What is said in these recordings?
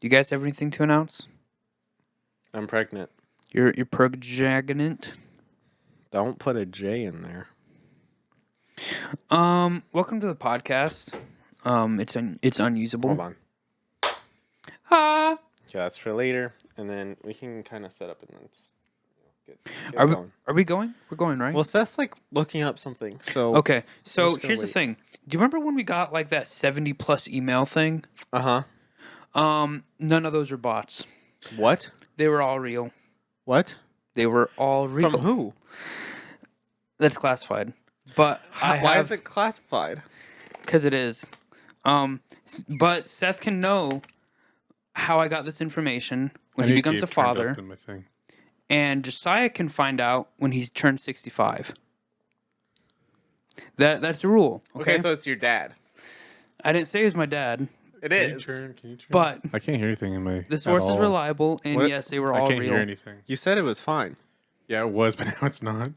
you guys have anything to announce? I'm pregnant. You're pregnant. Don't put a J in there. Welcome to the podcast. It's unusable. Hold on. Ah. Yeah, that's for later, and then we can kind of set up and then just get going. Are we going? We're going, right? Well, Seth's like looking up something. So Okay. So just gonna here's the wait. thing. Do you remember when we got like that 70+ email thing? None of those are bots. What? They were all real. What? They were all real. From who? That's classified. But Why is it classified? Because it is. But Seth can know how I got this information when he becomes a father, and Josiah can find out when he's turned 65. That's the rule. Okay, so it's your dad. I didn't say it was my dad, It is. Can you turn? but I can't hear anything in my. the source at is all. reliable, and What? yes, they were I all can't real. hear anything. You said it was fine. Yeah, it was, but now it's not.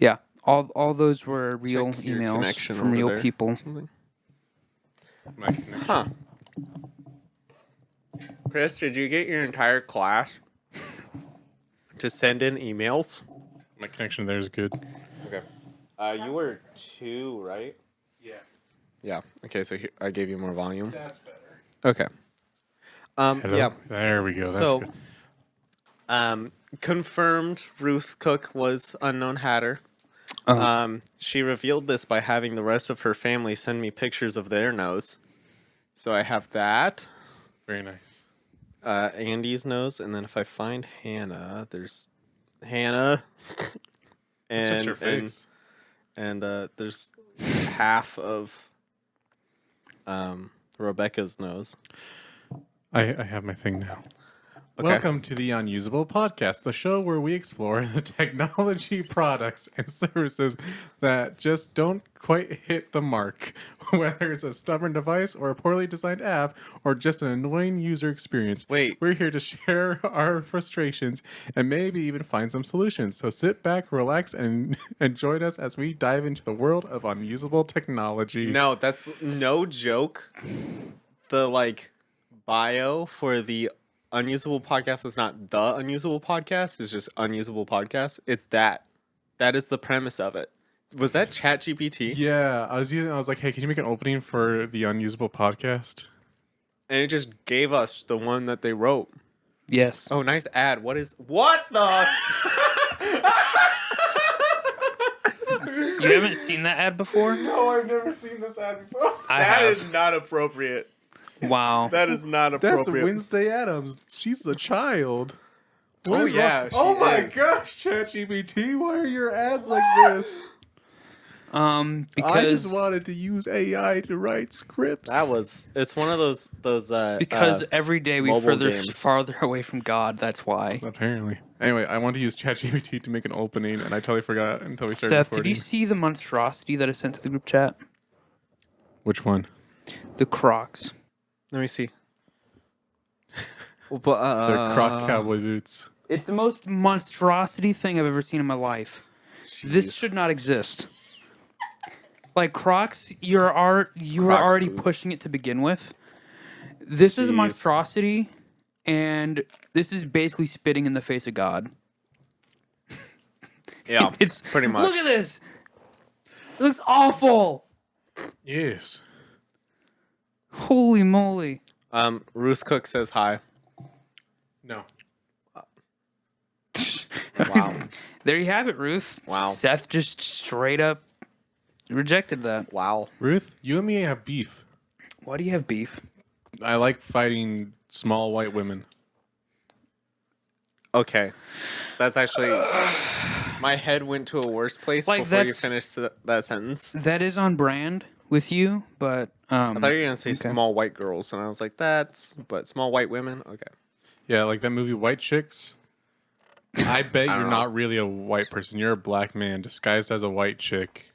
Yeah, all those were real Check your emails connection from over real there. people. My connection. Huh. Chris, did you get your entire class to send in emails? My connection there is good. Okay. You were 2, right? Yeah, Yeah. Okay, so here, I gave you more volume. that's better. Okay. Hello? Yeah. There we go. That's So, good. confirmed Ruth Cook was Unknown Hatter. She revealed this by having the rest of her family send me pictures of their nose. So I have that, Very nice. Andy's nose, and then if I find Hannah, there's Hannah, It's just her and face. and there's half of Rebecca's nose. I have my thing now. Okay. Welcome to the Unusable Podcast, the show where we explore the technology products and services that just don't quite hit the mark. Whether it's a stubborn device or a poorly designed app or just an annoying user experience. Wait. We're here to share our frustrations and maybe even find some solutions. So sit back, relax, and join us as we dive into the world of unusable technology. No, that's no joke. The bio for the Unusable Podcast is not the Unusable Podcast. It's just Unusable Podcast. It's that. That is the premise of it. Was that ChatGPT? Yeah, I was like, hey, can you make an opening for the Unusable Podcast? And it just gave us the one that they wrote. Yes. Oh, nice ad. What the? You haven't seen that ad before? No, I've never seen this ad before. That is not appropriate. Wow. That is not That's appropriate. Wednesday Addams. She's a child. What Oh, is yeah, wrong- she Oh my is. gosh, ChatGPT, why are your ads like this? Because I just wanted to use AI to write scripts. It's one of those because every day we mobile further games. farther away from God. That's why. Apparently. Anyway, I wanted to use ChatGPT to make an opening, and I totally forgot until we started Seth, recording. did you see the monstrosity that I sent to the group chat? Which one? The Crocs. let me see. They're Croc cowboy boots. It's the most monstrosity thing I've ever seen in my life. This Jeez. should not exist. Like Crocs, you were Croc already boots. pushing it to begin with. This is a Jeez. monstrosity, and this is basically spitting in the face of God. Yeah, It's pretty much. Look at this. It looks awful. Yes. Holy moly. Ruth Cook says hi. No. Wow. There you have it, Ruth. Wow. Seth just straight up rejected that. Wow. Ruth, you and me have beef. Why do you have beef? I like fighting small white women. Okay. That's actually my head went to a worse place Like, before you that's- finished that sentence. That is on brand with you, but I thought you were gonna say okay. small white girls, and I was like, but small white women. Okay. Yeah, like that movie White Chicks. I bet don't you're know. not really a white person. You're a black man disguised as a white chick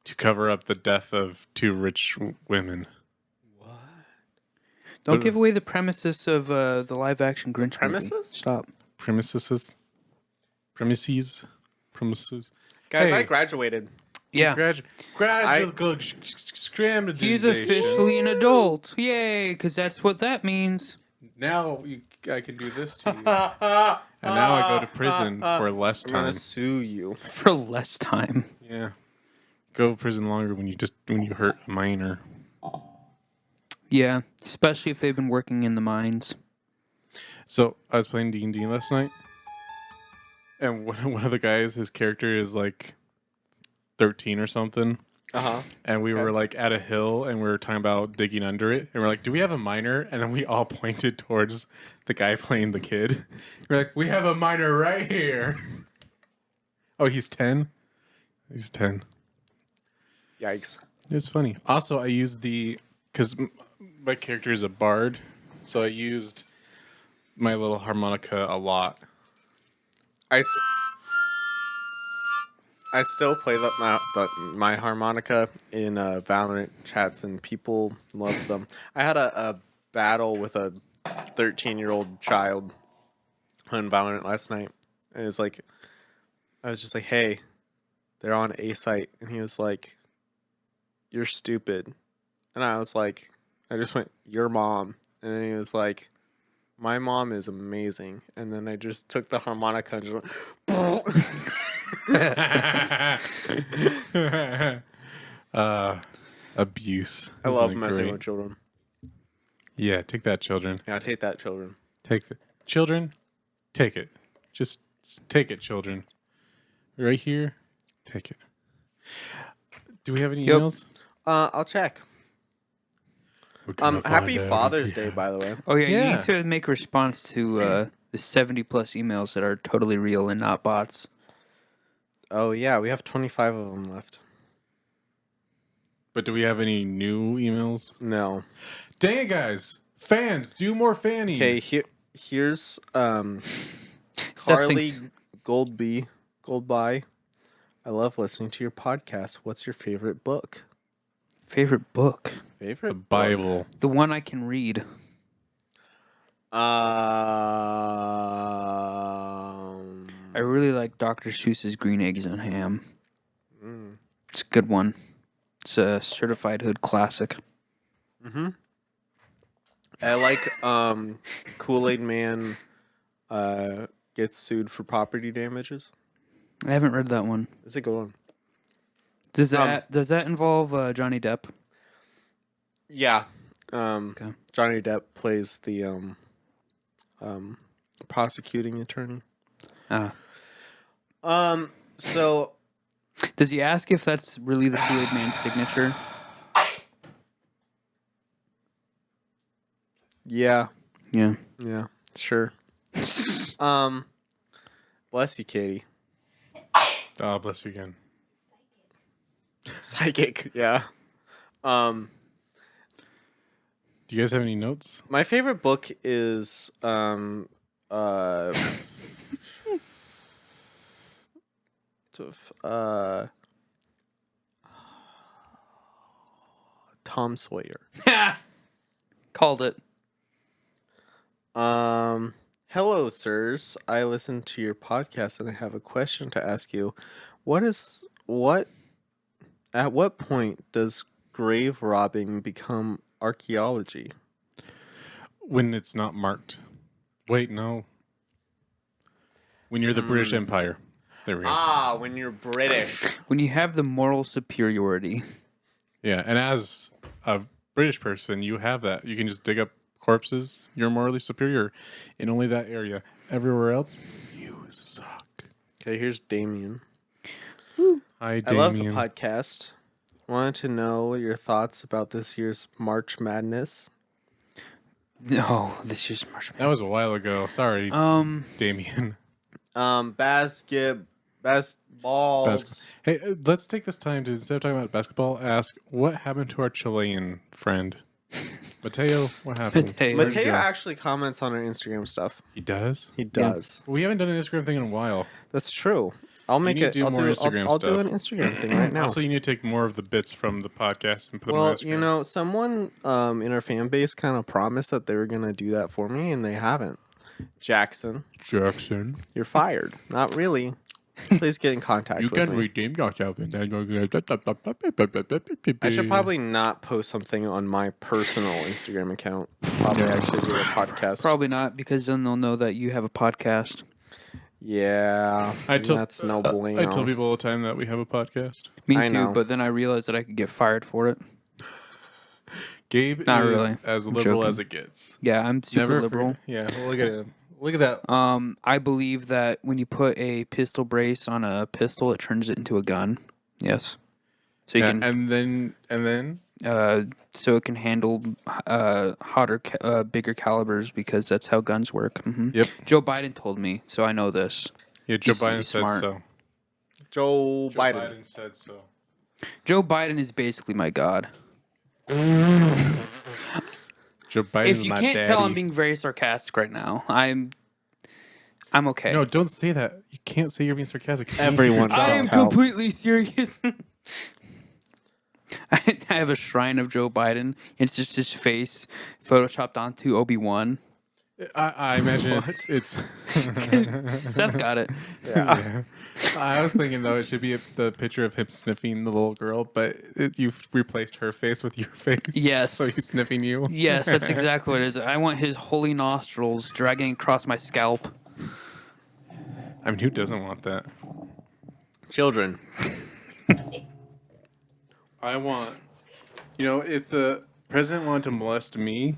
to cover up the death of two rich women. Don't give away the premises of the live action Grinch movie. Premises? Stop. Premises. Guys, Hey. I graduated. Yeah. Scrambled. He's officially an adult. Yay, because that's what that means. Now I can do this to you. And now I go to prison for less I'm gonna time. sue you. For less time. Yeah. Go to prison longer when you hurt a minor. Yeah, especially if they've been working in the mines. So I was playing D&D last night, and one of the guys, his character is like 13 or something. And we were like at a hill, and we were talking about digging under it, and we're like, "Do we have a miner?" And then we all pointed towards the guy playing the kid. We're like, "We have a miner right here." Oh, he's 10. He's 10. Yikes. It's funny. Also, I used because my character is a bard, so I used my little harmonica a lot. I still play my harmonica in Valorant chats, and people love them. I had a battle with a 13-year-old child on Valorant last night, and it's like, I was just like, "Hey, they're on A site," and he was like, "You're stupid," and I was like, I just went, "Your mom," and then he was like, "My mom is amazing," and then I just took the harmonica and just went, Abuse. I Isn't love it messing great? with children. Yeah, take that, children. Yeah, I'd hate that, children. Take the children. Take it. Just take it, children. Right here. Take it. Do we have any emails? I'll check. Happy Father's Day, by the way. Oh, yeah, you Yeah. need to make a response to the 70-plus emails that are totally real and not bots. Oh yeah, we have 25 of them left. But do we have any new emails? No. Dang it, guys! Fans, do more fanning. Okay, here's Seth Carly thinks- Goldby. I love listening to your podcast. What's your favorite book? Favorite book? Favorite The Bible. The one I can read. I really like Dr. Seuss's Green Eggs and Ham. It's a good one. It's a certified hood classic. I like Kool-Aid Man gets sued for property damages. I haven't read that one. It's a good one. Does that involve Johnny Depp? Yeah. Okay. Johnny Depp plays the prosecuting attorney. So Does he ask if that's really the Kool-Aid Man's signature? yeah, Yeah. sure. Bless you, Katie. Oh, bless you again. Psychic, yeah. Do you guys have any notes? My favorite book is Tom Sawyer. Called it. Hello, sirs. I listened to your podcast and I have a question to ask you. At what point does grave robbing become archaeology? When it's not marked. Wait, no. When you're the British Empire. There we go. When you're British. When you have the moral superiority. Yeah, and as a British person, you have that. You can just dig up corpses. You're morally superior in only that area. Everywhere else, you suck. Okay, here's Damien. Hi, I Damien. love the podcast. Wanted to know your thoughts about this year's March Madness. Oh, this year's March That was a while ago. Sorry, Damien. Basketballs. Hey, let's take this time to, instead of talking about basketball, ask what happened to our Chilean friend? Mateo, what happened? Mateo. Where'd he Mateo go? actually comments on our Instagram stuff. He does? He does. We haven't done an Instagram thing in a while. That's true. I'll make need it. to do I'll more do. Instagram I'll do stuff. an Instagram thing right now. Also, you need to take more of the bits from the podcast and put them on Well, Instagram. you know, someone in our fan base kind of promised that they were gonna do that for me, and they haven't. Jackson, Jackson. you're fired. Not really, Please get in contact You with can me. redeem yourself. And then I should probably not post something on my personal Instagram account. Probably actually do a podcast. Probably not, because then they'll know that you have a podcast. Yeah, that's no bueno. I tell people all the time that we have a podcast. Me I too, know. but then I realized that I could get fired for it. Gabe Not is really. as I'm liberal joking. as it gets. Yeah, I'm super liberal. Yeah, well, look at him. Look at that. I believe that when you put a pistol brace on a pistol, it turns it into a gun. Yes. So you can, and then so it can handle bigger calibers, because that's how guns work. Mm-hmm. Yep. Joe Biden told me, so I know this. Yeah, Joe He's Biden said smart. so. Joe Biden. said so. Joe Biden is basically my god. Joe Biden If is you my can't daddy. tell, I'm being very sarcastic right now. I'm okay. No, don't say that. You can't say you're being sarcastic. Everyone I am Tell. completely serious. I have a shrine of Joe Biden. It's just his face photoshopped onto Obi-Wan. I imagine it's Seth got it. Yeah. I was thinking though it should be the picture of him sniffing the little girl, but you've replaced her face with your face. Yes. So he's sniffing you. Yes, that's exactly what it is. I want his holy nostrils dragging across my scalp. I mean, who doesn't want that? Children. I want, if the president wanted to molest me,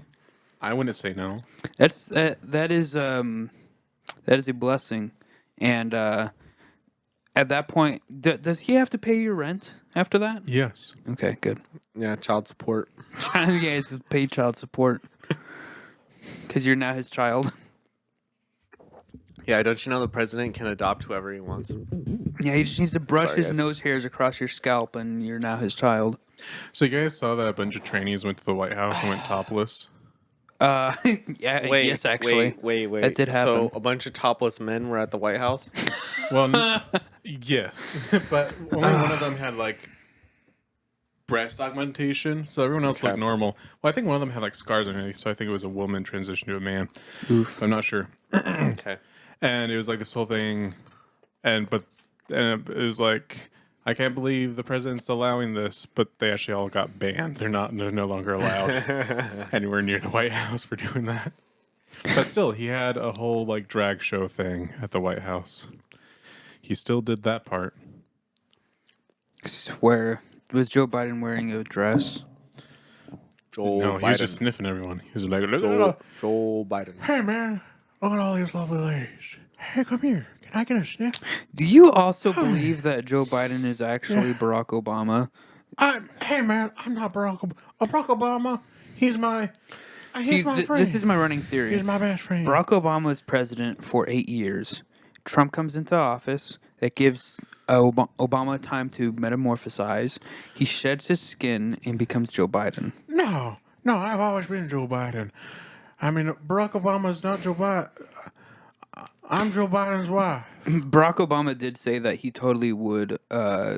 I wouldn't say no. That is a blessing, and at that point, does he have to pay your rent after that? Yes. Okay, good. Yeah, child support. Yeah, it's paid child support because you're now his child. Yeah, don't you know the president can adopt whoever he wants? Yeah, he just needs to brush Sorry, his guys. nose hairs across your scalp, and you're now his child. So you guys saw that a bunch of trainees went to the White House and went topless? Yeah, Wait, yes, actually. Wait. That did happen. So a bunch of topless men were at the White House? Well, yes, but only one of them had like breast augmentation, so everyone else looked Okay. normal. Well, I think one of them had like scars underneath, so I think it was a woman transitioned to a man. Oof. I'm not sure. Okay. And it was like this whole thing, and it was like, I can't believe the president's allowing this, but they actually all got banned. They're no longer allowed anywhere near the White House for doing that. But still, he had a whole like drag show thing at the White House. He still did that part. Swear, was Joe Biden wearing a dress? Joe No, he was just Biden. sniffing everyone. He was like, look, Joe Biden. hey man, look at all these lovely ladies. Hey, come here. Can I get a sniff? Do you also believe that Joe Biden is actually Barack Obama? Hey man, I'm not Barack Obama. Barack Obama, he's my See, friend. this is my running theory. He's my best friend. Barack Obama was president for 8 years. Trump comes into office. That gives Obama time to metamorphosize. He sheds his skin and becomes Joe Biden. No, I've always been Joe Biden. I mean, Barack Obama's not Joe Biden. I'm Joe Biden's wife. Barack Obama did say that he totally would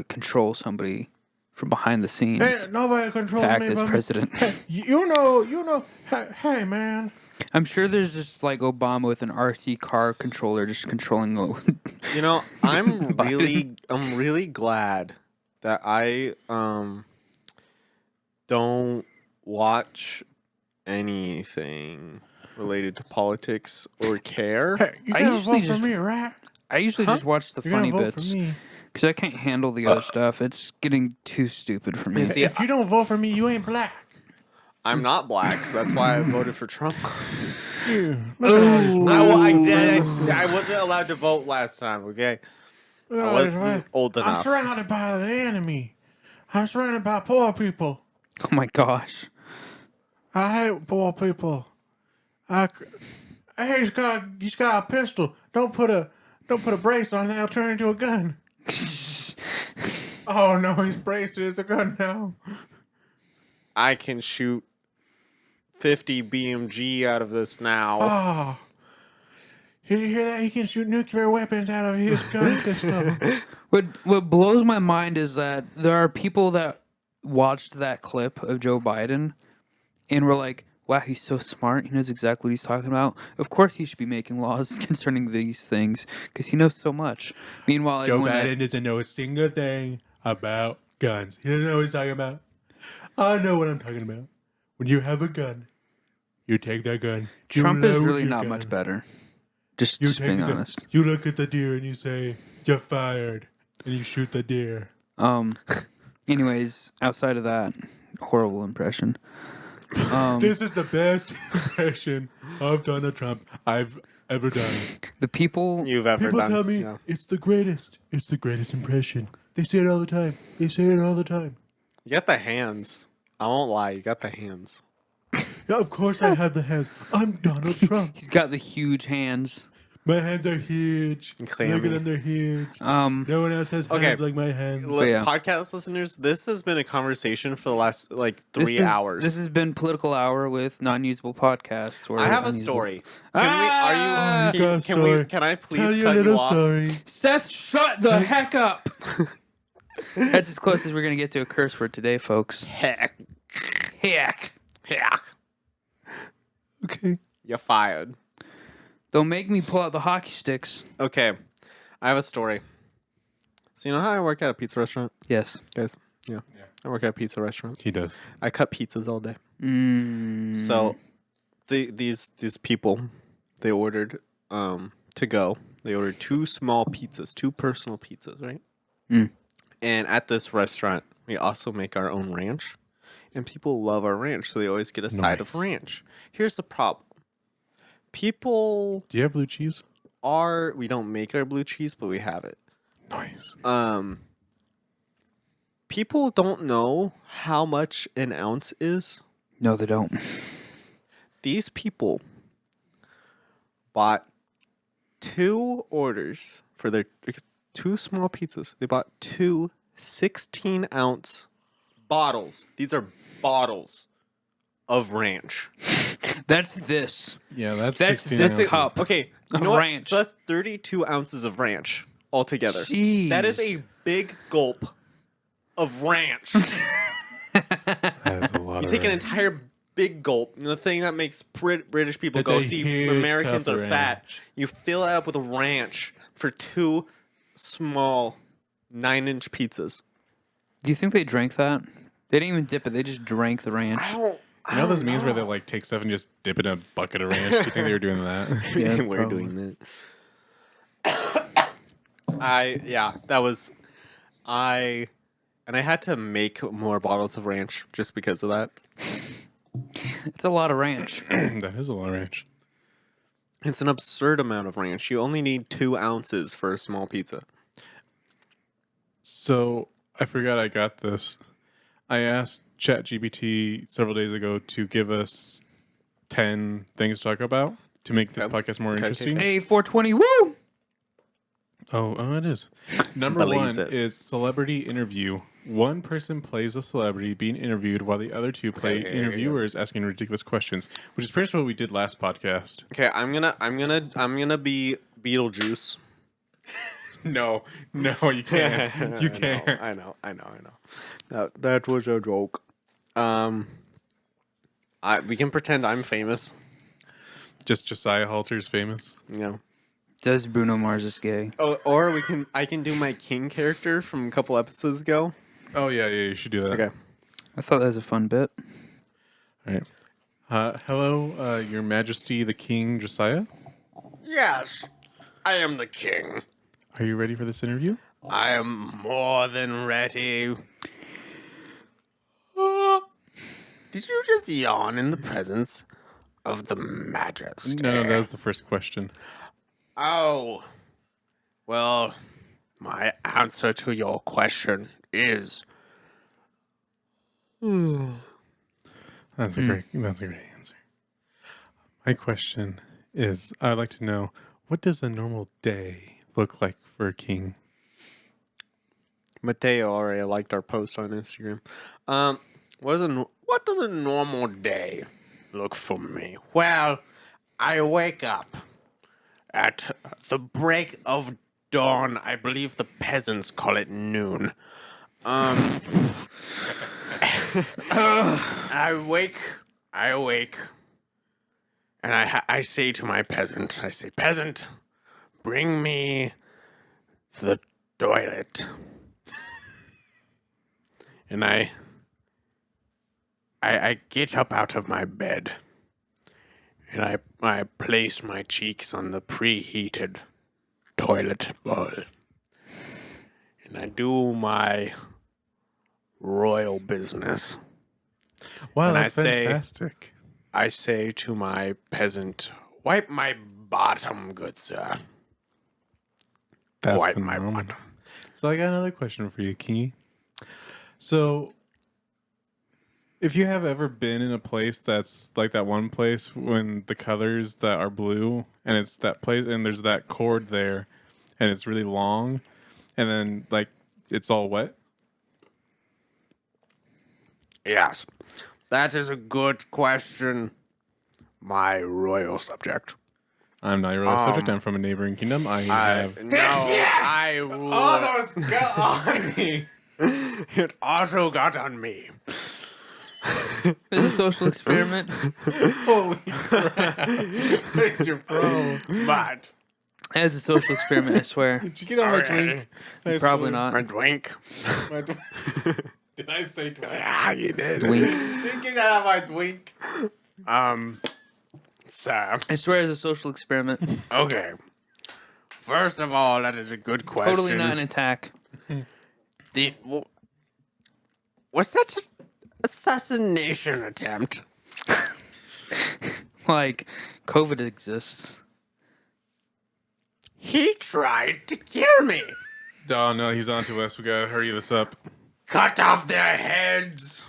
control somebody from behind the scenes Hey, nobody controls to act me as but me. president. You know. Hey, man. I'm sure there's just like Obama with an RC car controller just controlling. You know, I'm Biden. really glad that I don't watch anything related to politics or care. Hey, you I gonna usually vote for just- me, right? I usually just watch the You're funny gonna vote bits for me. because I can't handle the other stuff. It's getting too stupid for me. See, If you don't vote for me, you ain't black. I'm not black. That's why I voted for Trump. You. Look at all these I wasn't allowed to vote last time. Okay, look at I all these wasn't white- old I'm enough. surrounded by the enemy. I'm surrounded by poor people. Oh my gosh. I hate poor people. Hey, he's got a pistol. Don't put a brace on it. That'll turn into a gun. Oh no, he's braced. It's a gun now. I can shoot 50 BMG out of this now. Oh, did you hear that? He can shoot nuclear weapons out of his gun system. What blows my mind is that there are people that watched that clip of Joe Biden and were like, wow, he's so smart. He knows exactly what he's talking about. Of course, he should be making laws concerning these things because he knows so much. Meanwhile, Joe everyone Biden doesn't know a single thing about guns. He doesn't know what he's talking about. I know what I'm talking about. When you have a gun, you take that gun. you Trump is load really your not gun. much better. Just You take being the gun, honest. You look at the deer and you say, "You're fired," and you shoot the deer. Anyways, outside of that, horrible impression. This is the best impression of Donald Trump I've ever done. The people. You've ever People done. tell me Yeah. it's the greatest. It's the greatest impression. They say it all the time. They say it all the time. You got the hands. I won't lie. You got the hands. Yeah, of course I have the hands. I'm Donald Trump. He's got the huge hands. My hands are huge. Clammy. Look at them, they're huge. No one else has Okay. hands like my hands. yeah. Podcast listeners, this has been a conversation for the last like 3 hours. This has been Political Hour with Non-Usable Podcast. I have a story. Oh, Can he's got a story. Can I please Tell your cut you little off? story. Seth, shut the heck up! That's as close as we're going to get to a curse word today, folks. Heck. Heck. Heck. Okay. You're fired. Don't make me pull out the hockey sticks. Okay. I have a story. So you know how I work at a pizza restaurant, Yes. guys? Yeah. I work at a pizza restaurant. He does. I cut pizzas all day. Mm. So these people, they ordered to go. They ordered 2 small pizzas, 2 personal pizzas, right? Mm. And at this restaurant, we also make our own ranch. And people love our ranch, so they always get a side of Nice. ranch. Here's the problem. People Do you have blue cheese? we don't make our blue cheese, but we have it. Nice. People don't know how much an ounce is. No, they don't. These people bought 2 orders for their 2 small pizzas. They bought 2 16-ounce bottles. These are bottles of ranch. That's this. Yeah, that's That's 16 this ounces. cup. Okay, you Of know what? ranch. So that's 32 ounces of ranch altogether. Jeez. That is a big gulp of ranch. That's a lot You of take an ranch. entire big gulp, and the thing that makes British people That's go, a see, huge Americans cup are of fat. ranch. You fill it up with ranch for 2 small 9-inch pizzas. Do you think they drank that? They didn't even dip it. They just drank the ranch. You know those memes where they like take stuff and just dip it in a bucket of ranch? Do you think they were doing that? Yeah, We're probably. doing that. And I had to make more bottles of ranch just because of that. It's a lot of ranch. That is a lot of ranch. It's an absurd amount of ranch. You only need 2 ounces for a small pizza. So I forgot I got this. I asked ChatGPT several days ago to give us 10 things to talk about to make this Okay. podcast more Okay, interesting. Hey, 420, woo! Oh, it is. Number Believes 1 it. is celebrity interview. One person plays a celebrity being interviewed while the other 2 play Okay, interviewers asking ridiculous questions, which is pretty much what we did last podcast. Okay, I'm gonna be Beetlejuice. No, you can't. You can't. I know. That was a joke. We can pretend I'm famous. Just Josiah Halter's famous. You know. Does Bruno Mars is gay? Oh, or I can do my king character from a couple episodes ago. Oh yeah, you should do that. Okay. I thought that was a fun bit. All right. Hello, Your Majesty, the King Josiah. Yes, I am the king. Are you ready for this interview? I am more than ready. Did you just yawn in the presence of the majesty? No, that was the first question. Oh. Well, my answer to your question is That's a great answer. My question is, I'd like to know, what does a normal day look like for a king? Mateo already liked our post on Instagram. What does a normal day look for me? Well, I wake up at the break of dawn. I believe the peasants call it noon. I wake. And I say to my peasant, I say, peasant, bring me the toilet. And I get up out of my bed. And I place my cheeks on the preheated toilet bowl. And I do my royal business. Wow, And that's say- fantastic. I say to my peasant, wipe my bottom, good sir. That's Wipe my phenomenal. bottom. So I got another question for you, Key. So, if you have ever been in a place that's like that one place when the colors that are blue, and it's that place, and there's that cord there, and it's really long, and then like it's all wet. Yes, that is a good question, my royal subject. I'm not your real subject. I'm from a neighboring kingdom. I have. No, I would. Oh, that was got on me. It also got on me. It's a social experiment. Holy crap! What's your problem? But As a social experiment, I swear. Did you get on my Alright. drink? I Probably swear. not. my drink. My dw- Did I say drink? Ah, you did. Wink. You get out of my drink. Sir. I swear, as a social experiment. Okay. First of all, that is a good question. Totally not an attack. Was that an assassination attempt? Like, COVID exists. He tried to kill me. Oh no, he's on to us. We gotta hurry this up. Cut off their heads.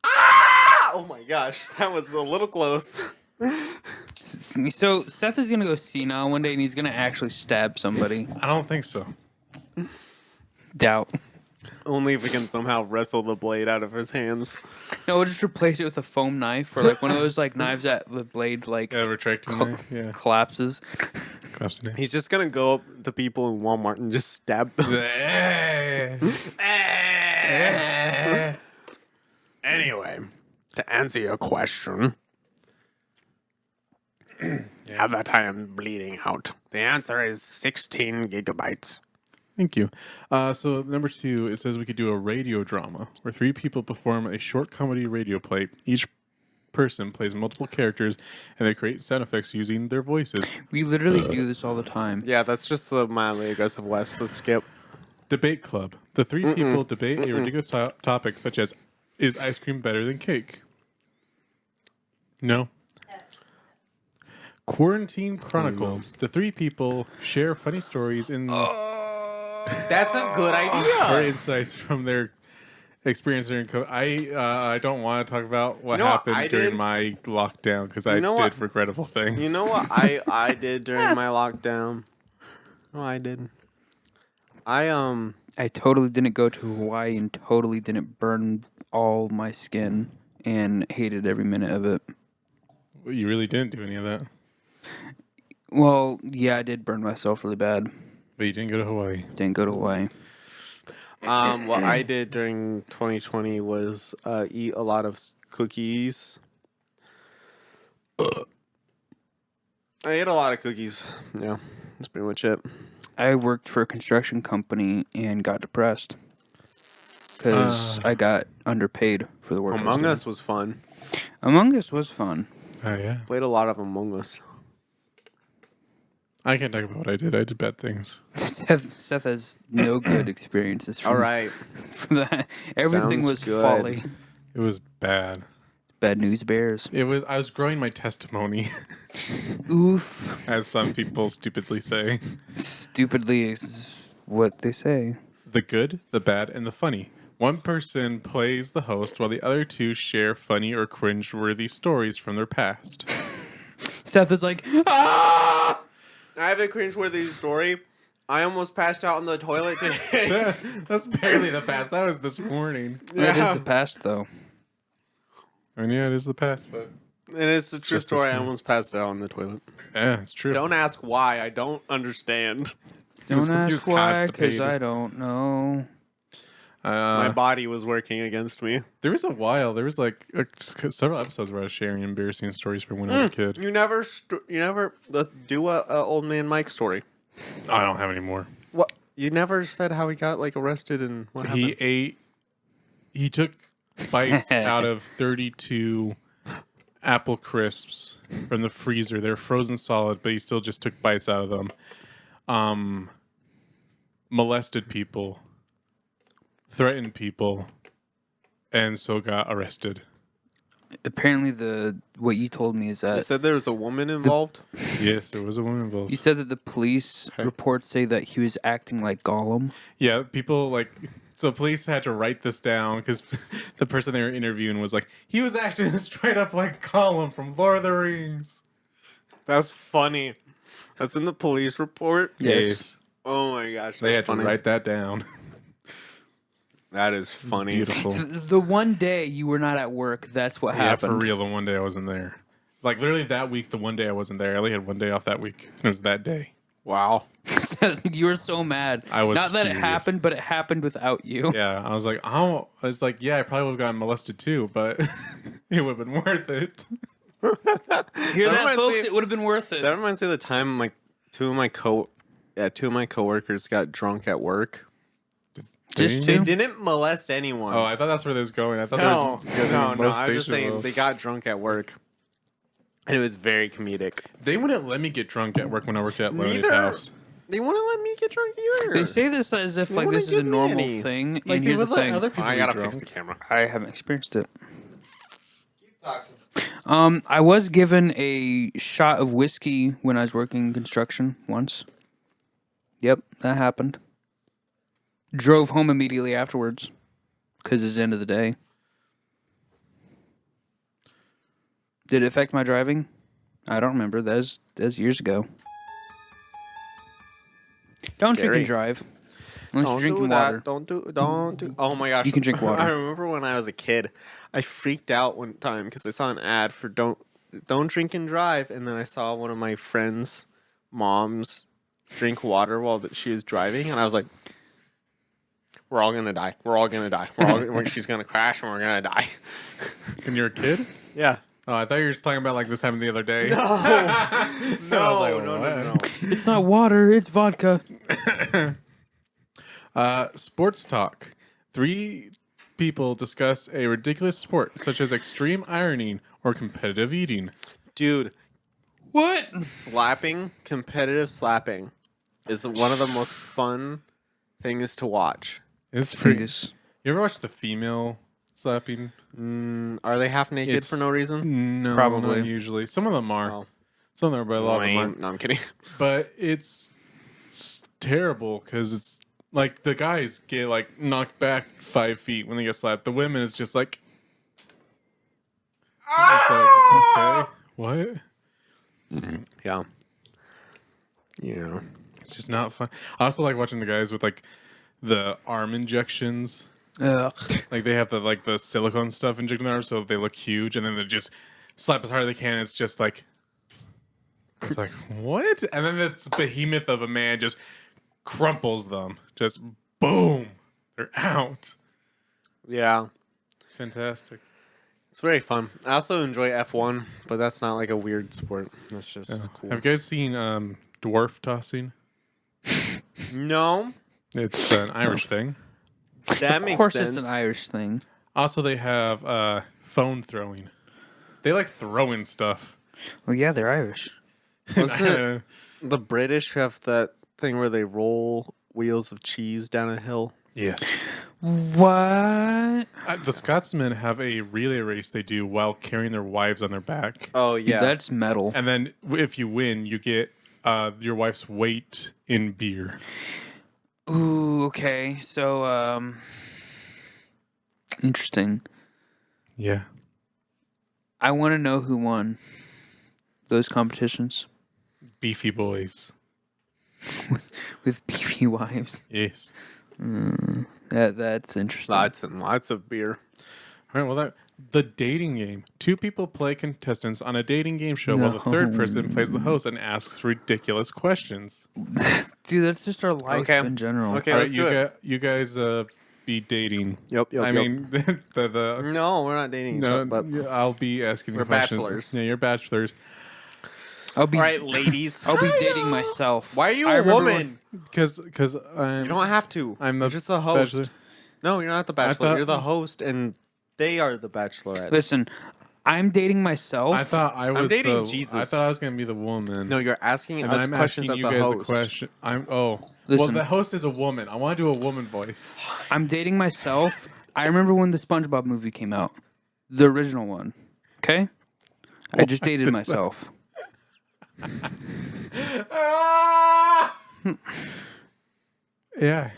Ah! Oh my gosh, that was a little close. So, Seth is going to go senile one day and he's going to actually stab somebody. I don't think so. Doubt. Only if we can somehow wrestle the blade out of his hands. No, we'll just replace it with a foam knife or like one of those like knives that the blade like Yeah, retracting knife. Yeah, collapses. collapse the He's just gonna go up to people in Walmart and just stab them. Anyway, to answer your question, now that I am bleeding out, the answer is 16 gigabytes. Thank you. So number 2, it says we could do a radio drama where 3 people perform a short comedy radio play. Each person plays multiple characters, and they create sound effects using their voices. We literally do this all the time. Yeah, that's just the mildly aggressive West. Let's skip. Debate club. The 3 people debate a ridiculous topic such as, is ice cream better than cake? No. Quarantine Chronicles. The 3 people share funny stories and That's a good or idea. insights from their experience during COVID. I don't want to talk about what You know what happened I during did? my lockdown because I You know did what? regrettable things. You know what I did during my lockdown? Oh, I did. I totally didn't go to Hawaii and totally didn't burn all my skin and hated every minute of it. You really didn't do any of that, Well, yeah, I did burn myself really bad. but you didn't go to Hawaii. Didn't go to Hawaii. what I did during 2020 was eat a lot of cookies. I ate a lot of cookies. Yeah, that's pretty much it. I worked for a construction company and got depressed because I got underpaid for the work. I was Among doing. Us was fun. Among Us was fun. Oh yeah, Played a lot of Among Us. I can't talk about what I did. I did bad things. Seth has no good experiences from, All right. from that. Everything Sounds was good. folly. It was bad. Bad news bears. It was. I was growing my testimony, Oof. as some people stupidly say. Stupidly is what they say. The good, the bad, and the funny. One person plays the host while the other 2 share funny or cringe-worthy stories from their past. Seth is like, ah! I have a cringeworthy story. I almost passed out on the toilet today. That's barely the past. That was this morning. It is the past, though. And yeah, it is the past, but It is a true just this story. I one. almost passed out on the toilet. yeah, it's true. Don't ask why. I don't understand. Don't was ask why, because constipated. I don't know. My body was working against me. There was a while. There was like several episodes where I was sharing embarrassing stories from when I was a kid. You never let's do a old man Mike story. I don't have any more. What? You never said how he got like arrested and what happened? He took bites out of 32 apple crisps from the freezer. They're frozen solid, but he still just took bites out of them. Molested people, threatened people, and so got arrested. Apparently, what you told me is You that said there was a woman involved. Yes, there was a woman involved. you said that the police reports say that he was acting like Gollum. Yeah, people like... So police had to write this down because the person they were interviewing was like, he was acting straight up like Gollum from Lord of the Rings. That's funny. That's in the police report. Yes. Oh my gosh, They had funny. to write that down. That is funny. Beautiful. The one day you were not at work, that's what Yeah, happened. for real, the one day I wasn't there. Like, literally that week, the one day I wasn't there, I only had one day off that week. And it was that day. Wow. You were so mad. I was not that furious. it happened, but it happened without you. Yeah, I was like, yeah, I probably would have gotten molested too, but it would have been worth it. Hear That that, reminds folks? me- It would have been worth it. That reminds me of the time two of my coworkers got drunk at work. Just They two? didn't molest anyone. Oh, I thought that's where this was going. I thought no, there was no. I was just molestation saying involved. they got drunk at work, and it was very comedic. They wouldn't let me get drunk at work when I worked at Lemonade Neither- House. They wouldn't let me get drunk either. They say this as if They like wouldn't this is a give me normal any. thing. Like, and they here's the would let thing: other people I gotta be fix drunk. the camera. I haven't experienced it. I was given a shot of whiskey when I was working in construction once. Yep, that happened. Drove home immediately afterwards because it's the end of the day. Did it affect my driving? I don't remember. That was years ago. Don't drink Scary. and drive. Unless Don't you're drinking do that. water. Don't do. Oh my gosh! You can drink water. I remember when I was a kid, I freaked out one time because I saw an ad for don't drink and drive, and then I saw one of my friends' moms drink water while she was driving, and I was like, "We're all gonna die. We're all gonna die. She's gonna crash, and we're gonna die." When you're a kid? Yeah. Oh, I thought you were just talking about like this happened the other day. No. No. It's not water, it's vodka. Sports talk. 3 people discuss a ridiculous sport such as extreme ironing or competitive eating. Dude, What? competitive slapping, is one of the most fun things to watch. It's pretty. Fungus. You ever watch the female slapping? Are they half naked It's- for no reason? No, Probably. not usually. Some of them are. Oh. Some of them are, but a lot of them Lame. aren't. No, I'm kidding. But it's terrible because it's like the guys get like knocked back 5 feet when they get slapped. The women is just like, it's like, okay, what? Yeah. Yeah. It's just not fun. I also like watching the guys with like the arm injections. Ugh. Like they have the silicone stuff injected in their arm so they look huge, and then they just slap as hard as they can. It's just like, it's like what? And then this behemoth of a man just crumples them. Just boom, they're out. Yeah. It's fantastic. It's very fun. I also enjoy F1, but that's not like a weird sport. That's just cool. Have you guys seen dwarf tossing? No, It's an Irish thing. that Of makes course, sense. it's an Irish thing. Also, they have phone throwing. They like throwing stuff. Well, yeah, they're Irish. Wasn't it- The British have that thing where they roll wheels of cheese down a hill. Yes. What? The Scotsmen have a relay race they do while carrying their wives on their back. Oh yeah. That's metal. And then if you win, you get your wife's weight in beer. Ooh, okay. So, interesting. Yeah. I want to know who won those competitions Beefy boys. with beefy wives. Yes. That's interesting. lots and lots of beer. All right, well, the dating game. 2 people play contestants on a dating game show while the third person plays the host and asks ridiculous questions. Dude, that's just our life Okay. in general. Okay, All right, let's do it. you guys be dating. Yep. I mean, the No, we're not dating each other. But I'll be asking you we're questions. bachelors. Yeah, you're bachelors. I'll be all right, ladies. I'll be dating myself. Why are you I a remember woman? Because You don't have to. I'm the You're just the host. bachelor. No, you're not the bachelor. thought- You're the host, and they are the bachelorettes. Listen, I'm dating myself. I thought I was dating the, Jesus. I thought I was gonna be the woman. No, you're asking and us I'm questions asking as you a guys host. a question. Well, Listen. the host is a woman. I want to do a woman voice. I'm dating myself. I remember when the SpongeBob movie came out, the original one. Okay, I just dated does myself. Yeah.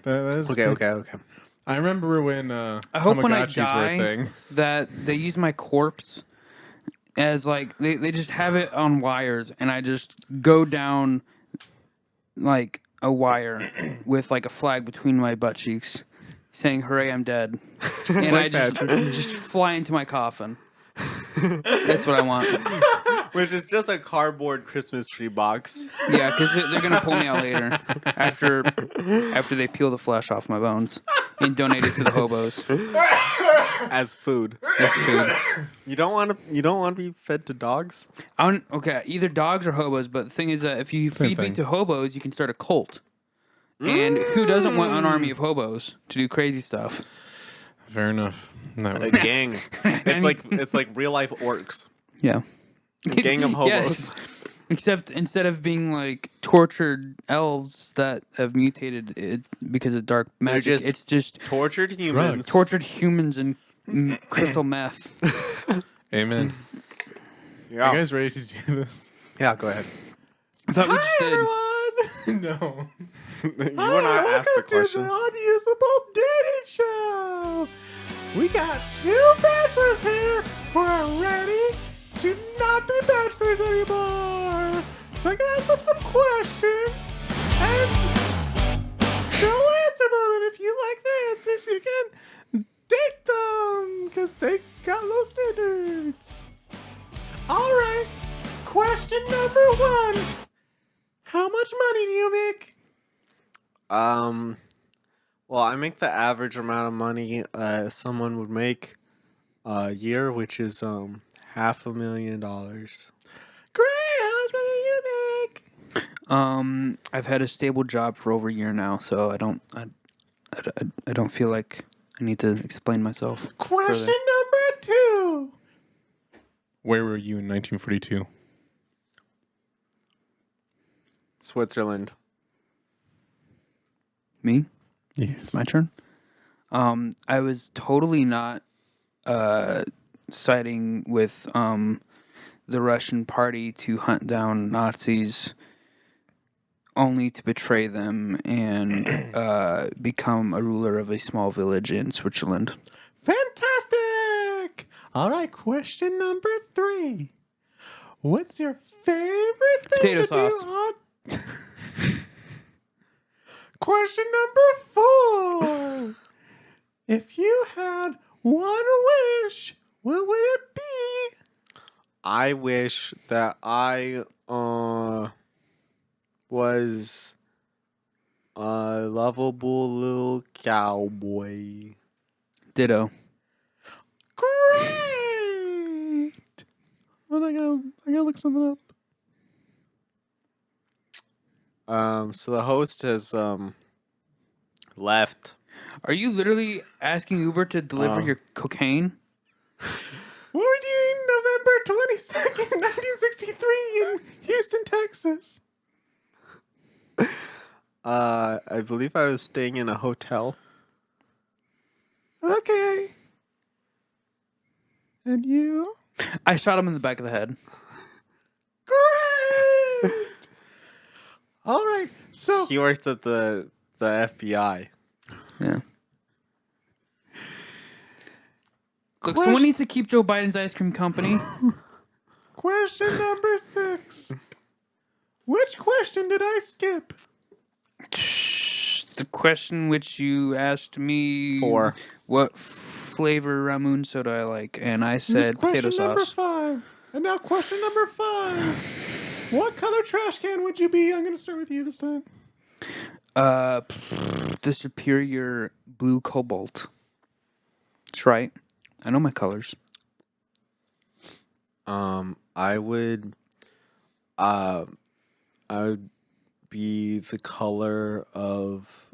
That is Okay. I remember when I hope when I Tamagotchis were a die thing. that they use my corpse as like they just have it on wires and I just go down like a wire with like a flag between my butt cheeks saying "Hooray, I'm dead," and like I just fly into my coffin. That's what I want. Which is just a cardboard Christmas tree box. Yeah, because they're gonna pull me out later after they peel the flesh off my bones and donate it to the hobos. As food. That's food. You don't want to be fed to dogs? Okay, either dogs or hobos. But the thing is that if you Same feed thing. meat to hobos, you can start a cult. And who doesn't want an army of hobos to do crazy stuff? Fair enough. No. A gang. It's like real life orcs. Yeah. A gang of hobos. Yes. Except instead of being like tortured elves that have mutated it's because of dark magic, just it's just Tortured humans. tortured humans and crystal meth. Amen. Yeah. Are you guys ready to do this? Yeah, go ahead. I thought we just did. No. You and I asked a question. To the Unusable Dating Show. We got two bachelors here who are ready to not be bachelors anymore. So I'm gonna ask them some questions and they'll answer them. And if you like their answers, you can date them because they got low standards. All right. Question number 1. How much money do you make? Well, I make the average amount of money someone would make a year, which is $500,000. Great. How much money do you make? I've had a stable job for over a year now, so I don't feel like I need to explain myself. Question further. number 2. Where were you in 1942? Switzerland. Me? Yes. My turn. I was totally not siding with the Russian party to hunt down Nazis, only to betray them and become a ruler of a small village in Switzerland. Fantastic. All right. Question number 3. What's your favorite thing Potato to sauce. do on... Question number 4. If you had one wish, what would it be? I wish that I was a lovable little cowboy. Ditto. Great. Well, I gotta look something up. So the host has left. Are you literally asking Uber to deliver your cocaine? What were you doing November 22nd, 1963 in Houston, Texas? I believe I was staying in a hotel. Okay. And you? I shot him in the back of the head. Great! All right, so... He works at the FBI. Yeah. Look, Question- someone needs to keep Joe Biden's ice cream company. Question number 6. Which question did I skip? The question which you asked me 4. what flavor Ramoon soda I like, and I This said potato question number sauce. 5. And now question number 5. What color trash can would you be? I'm going to start with you this time. the superior blue cobalt. That's right. I know my colors. I would be the color of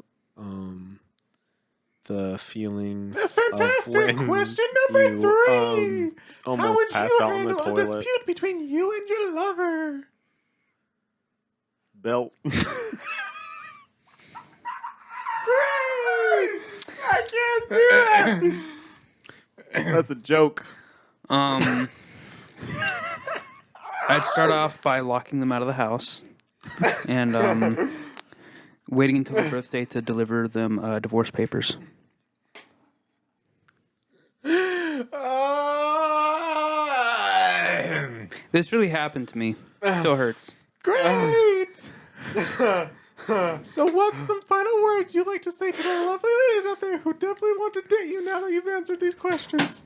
the feeling. That's of fantastic. when Question number you, 3. How almost would pass you out in the handle a toilet. dispute between you and your lover? Belt. I can't do it. That's a joke. I'd start off by locking them out of the house and waiting until their birthday to deliver them divorce papers. This really happened to me. Still hurts. Great. So what's some final words you'd like to say to the lovely ladies out there who definitely want to date you now that you've answered these questions?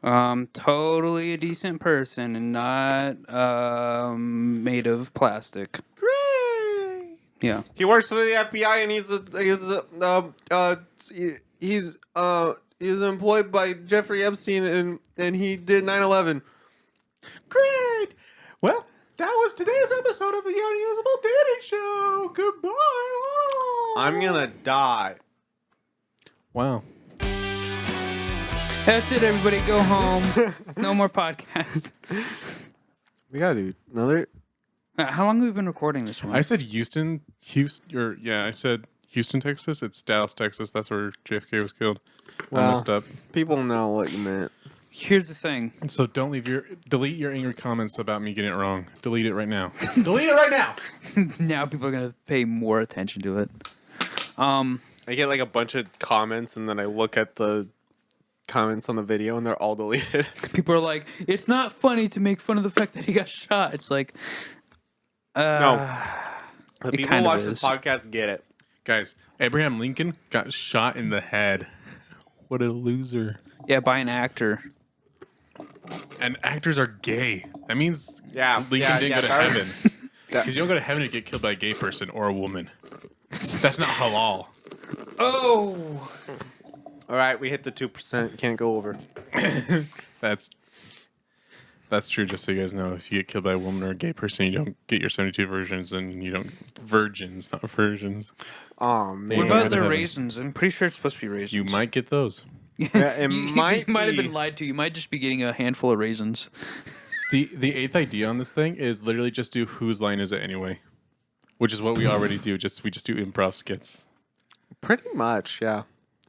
Totally a decent person and not made of plastic. Great. Yeah. He works for the FBI and he's employed by Jeffrey Epstein and he did 9/11. Great. Well, that was today's episode of the Unusable Dating Show. Goodbye. I'm gonna die. Wow. That's it, everybody. Go home. No more podcasts. We gotta do another. How long have we been recording this one? I said Houston, I said Houston, Texas. It's Dallas, Texas. That's where JFK was killed. I messed up. People know what you meant. Here's the thing. So don't delete your angry comments about me getting it wrong. Delete it right now. Delete it right now. Now people are going to pay more attention to it. I get like a bunch of comments and then I look at the comments on the video and they're all deleted. People are like, it's not funny to make fun of the fact that he got shot. It's like, No. The It people kind who of watch this is. podcast get it. Guys, Abraham Lincoln got shot in the head. What a loser. yeah, by an actor. And actors are gay. That means Yeah, Lincoln yeah, didn't yeah, go to that was- heaven. Because you don't go to heaven to get killed by a gay person or a woman. That's not halal. Oh! All right, we hit the 2%. Can't go over. That's true, just so you guys know. If you get killed by a woman or a gay person, you don't get your 72 virgins, and you don't... Virgins, not versions. Oh, What man. Yeah. about to the heaven. raisins? I'm pretty sure it's supposed to be raisins. You might get those. Yeah, it you might might have be. been lied to. You might just be getting a handful of raisins. The eighth idea on this thing is literally just do whose line is it anyway? Which is what we already do. We just do improv skits. Pretty much, yeah.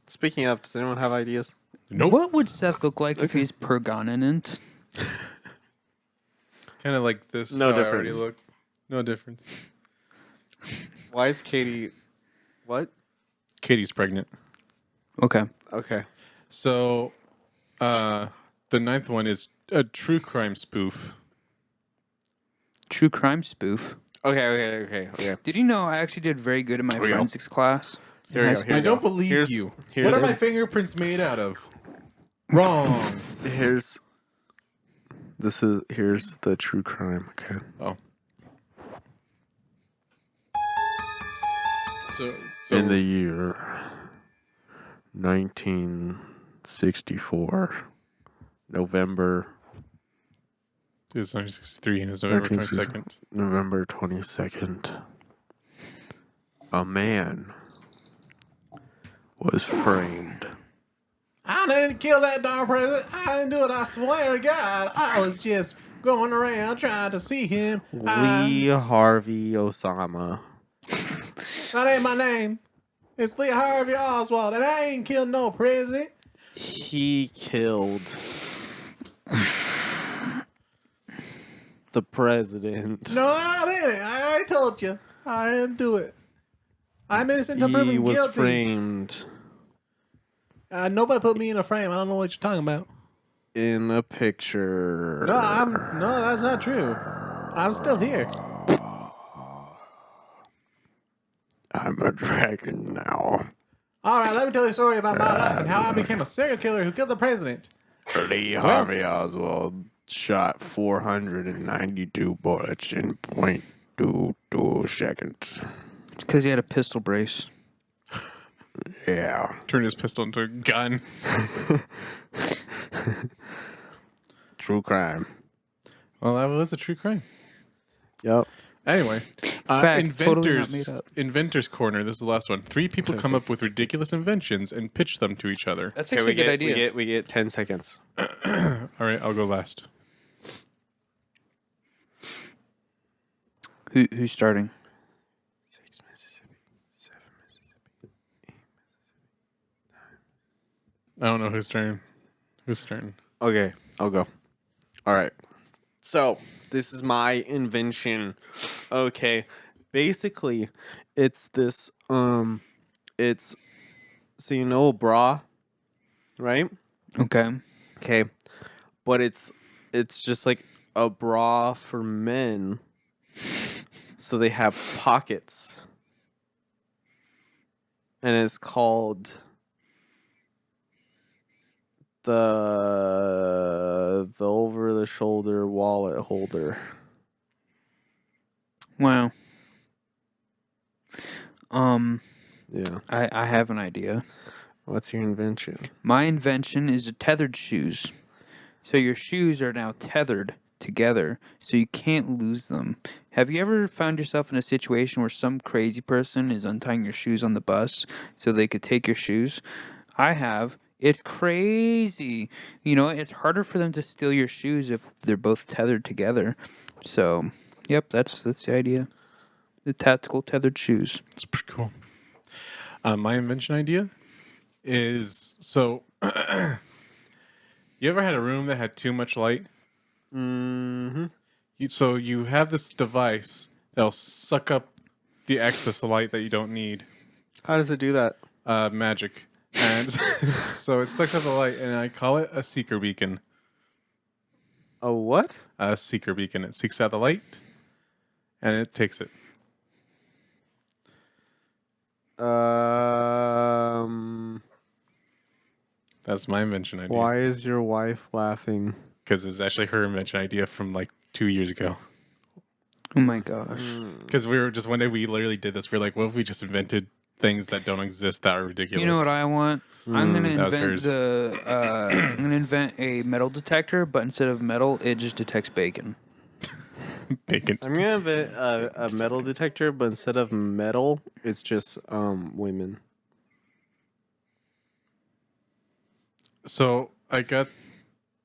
Speaking of, does anyone have ideas? Nope. What would Seth look like if he's permanent? Kind of like this. No how I already difference. look. No difference. Why is Katie... What? Katie's pregnant. Okay. Okay. So, the ninth one is a true crime spoof. True crime spoof. Okay. Did you know I actually did very good in my we go. forensics class? Here we go. Here I we go. don't believe Here's- you. here's- What are my fingerprints made out of? Wrong. Here's the true crime. Okay. Oh. So In the year 1964, November it's 1963 and it's November 22nd. November 22nd, a man was framed. I didn't kill that darn president. I didn't do it. I swear to God. I was just going around trying to see him. Lee Harvey Osama. That ain't my name. It's Lee Harvey Oswald, and I ain't killed no president. He killed the president. No, I didn't. I already told you. I didn't do it. I'm innocent until He proven was guilty. framed Nobody put me in a frame. I don't know what you're talking about. in a picture. No, that's not true. I'm still here. I'm a dragon now. All right, let me tell you a story about my life and how I became a serial killer who killed the president. Lee Harvey Oswald shot 492 bullets in .22 seconds. It's because he had a pistol brace. Yeah. Turn his pistol into a gun. True crime. Well, that was a true crime. Yep. Anyway, Facts, totally not made inventors, up. inventors corner. This is the last one. 3 people come up with ridiculous inventions and pitch them to each other. That's Okay, actually a good idea. We get 10 seconds. All right, I'll go last. Who's starting? 6 Mississippi, 7 Mississippi, 8 I don't know whose turn. Whose turn? Okay, I'll go. All right. So, this is my invention. Okay. Basically, it's this it's so you know a bra, right? Okay. Okay. But it's just like a bra for men. So they have pockets. And it's called the over the shoulder wallet holder. Wow. Yeah. I have an idea. What's your invention? My invention is a tethered shoes. So your shoes are now tethered together, so you can't lose them. Have you ever found yourself in a situation where some crazy person is untying your shoes on the bus so they could take your shoes? I have. It's crazy. You know, it's harder for them to steal your shoes if they're both tethered together. So, yep, that's the idea. The tactical tethered shoes. It's pretty cool. My invention idea is so. You ever had a room that had too much light? Mm-hmm. So you have this device that'll suck up the excess light that you don't need. How does it do that? Magic. And so it sucks up the light, and I call it a seeker beacon. A what? A seeker beacon. It seeks out the light, and it takes it. That's my invention idea. Why is your wife laughing? Because it was actually her invention idea from like 2 years ago. Oh my gosh. Because we were just one day we literally did this. We were like, what if we just invented things that don't exist that are ridiculous? You know what I want? I'm gonna that was invent hers. I'm gonna invent a metal detector, but instead of metal, it just detects bacon. Bacon. I'm gonna invent a metal detector, but instead of metal, it's just women. So I got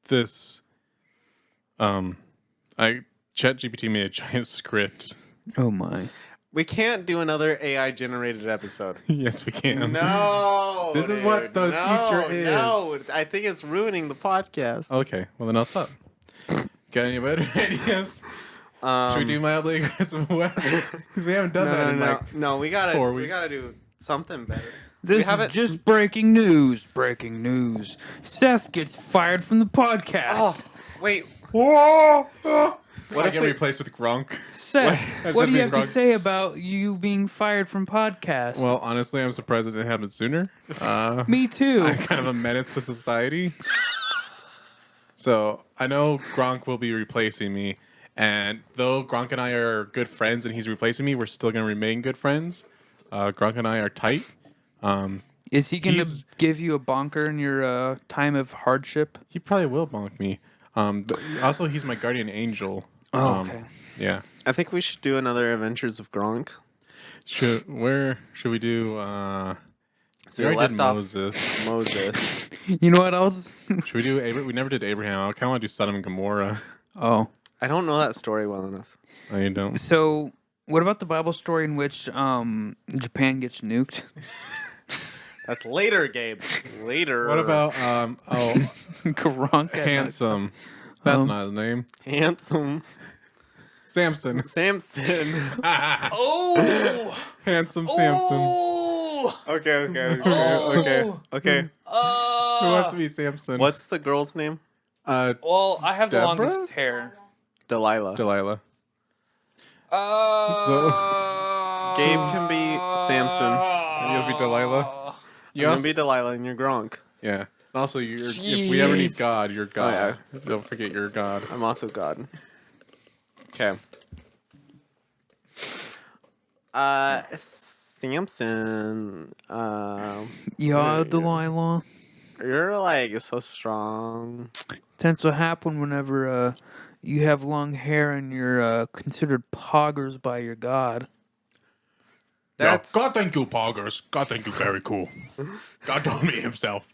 this. ChatGPT made a giant script. Oh my. We can't do another AI generated episode. Yes, we can. No, This is what the future is. No, I think it's ruining the podcast. Okay, well then I'll stop. Got any better ideas? Should we do mildly aggressive weapons? Because we haven't done that in like no. We gotta 4 we weeks. gotta do something better. This is just breaking news. Breaking news. Seth gets fired from the podcast. Oh, wait. What I get replaced with Gronk? Seth, what do you have to Gronk. say about you being fired from podcasts? Well, honestly, I'm surprised it didn't happen sooner. me too. I'm kind of a menace to society. So I know Gronk will be replacing me, and though Gronk and I are good friends and he's replacing me, we're still going to remain good friends. Gronk and I are tight. Is he going to he's- give you a bonker in your time of hardship? He probably will bonk me. But also, he's my guardian angel. Okay. Yeah. I think we should do another Adventures of Gronk. Where should we do? So We we already left did off Moses. Moses. You know what else? Should we do Abraham? We never did Abraham. I kind of want to do Sodom and Gomorrah. Oh. I don't know that story well enough. Oh, you don't? So, what about the Bible story in which Japan gets nuked? That's later, Gabe. Later. What about Gronk had Handsome? That's Oh. not his name. Handsome Samson. Samson? Oh! Handsome Samson. Okay. Who wants to be Samson? What's the girl's name? Well, I have the Deborah? longest hair. Delilah. Delilah. Gabe can be Samson. And you'll be Delilah. I'm gonna be Delilah and you're Gronk. Yeah. Also, if we ever need Jeez. God, you're God. yeah. Don't forget you're God. I'm also God. Okay. Samson. Yeah, Delilah. You're like so strong. Tends to happen whenever you have long hair and you're considered poggers by your god. That's God thank you, Poggers. God thank you, very cool. God told me himself.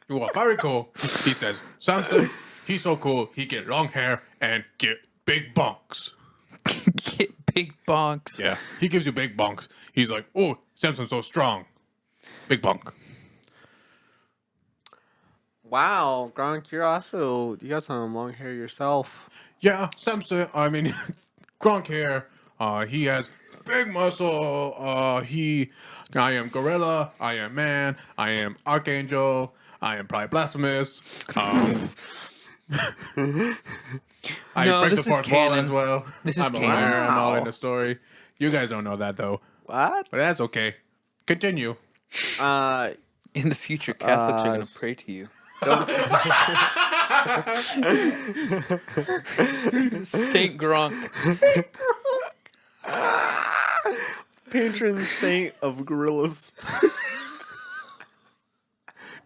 You are very cool. He says, Samson, he's so cool, he get long hair and get big bunks. Get big bonks. Yeah, he gives you big bunks. He's like, oh, Samson's so strong. Big bunk. wow, Gronk. You got some long hair yourself. Yeah, Samson, I mean, Gronk hair, he has big muscle, I am Gorilla, I am Man, I am Archangel, I am probably Blasphemous, I No, break the this is fourth wall canon. as well. This is I'm canon. aware, I'm all in Wow. the story. You guys don't know that though, What? but that's okay. Continue. In the future, Catholics are going to s- pray to you. Saint Gronk. Patron saint of gorillas.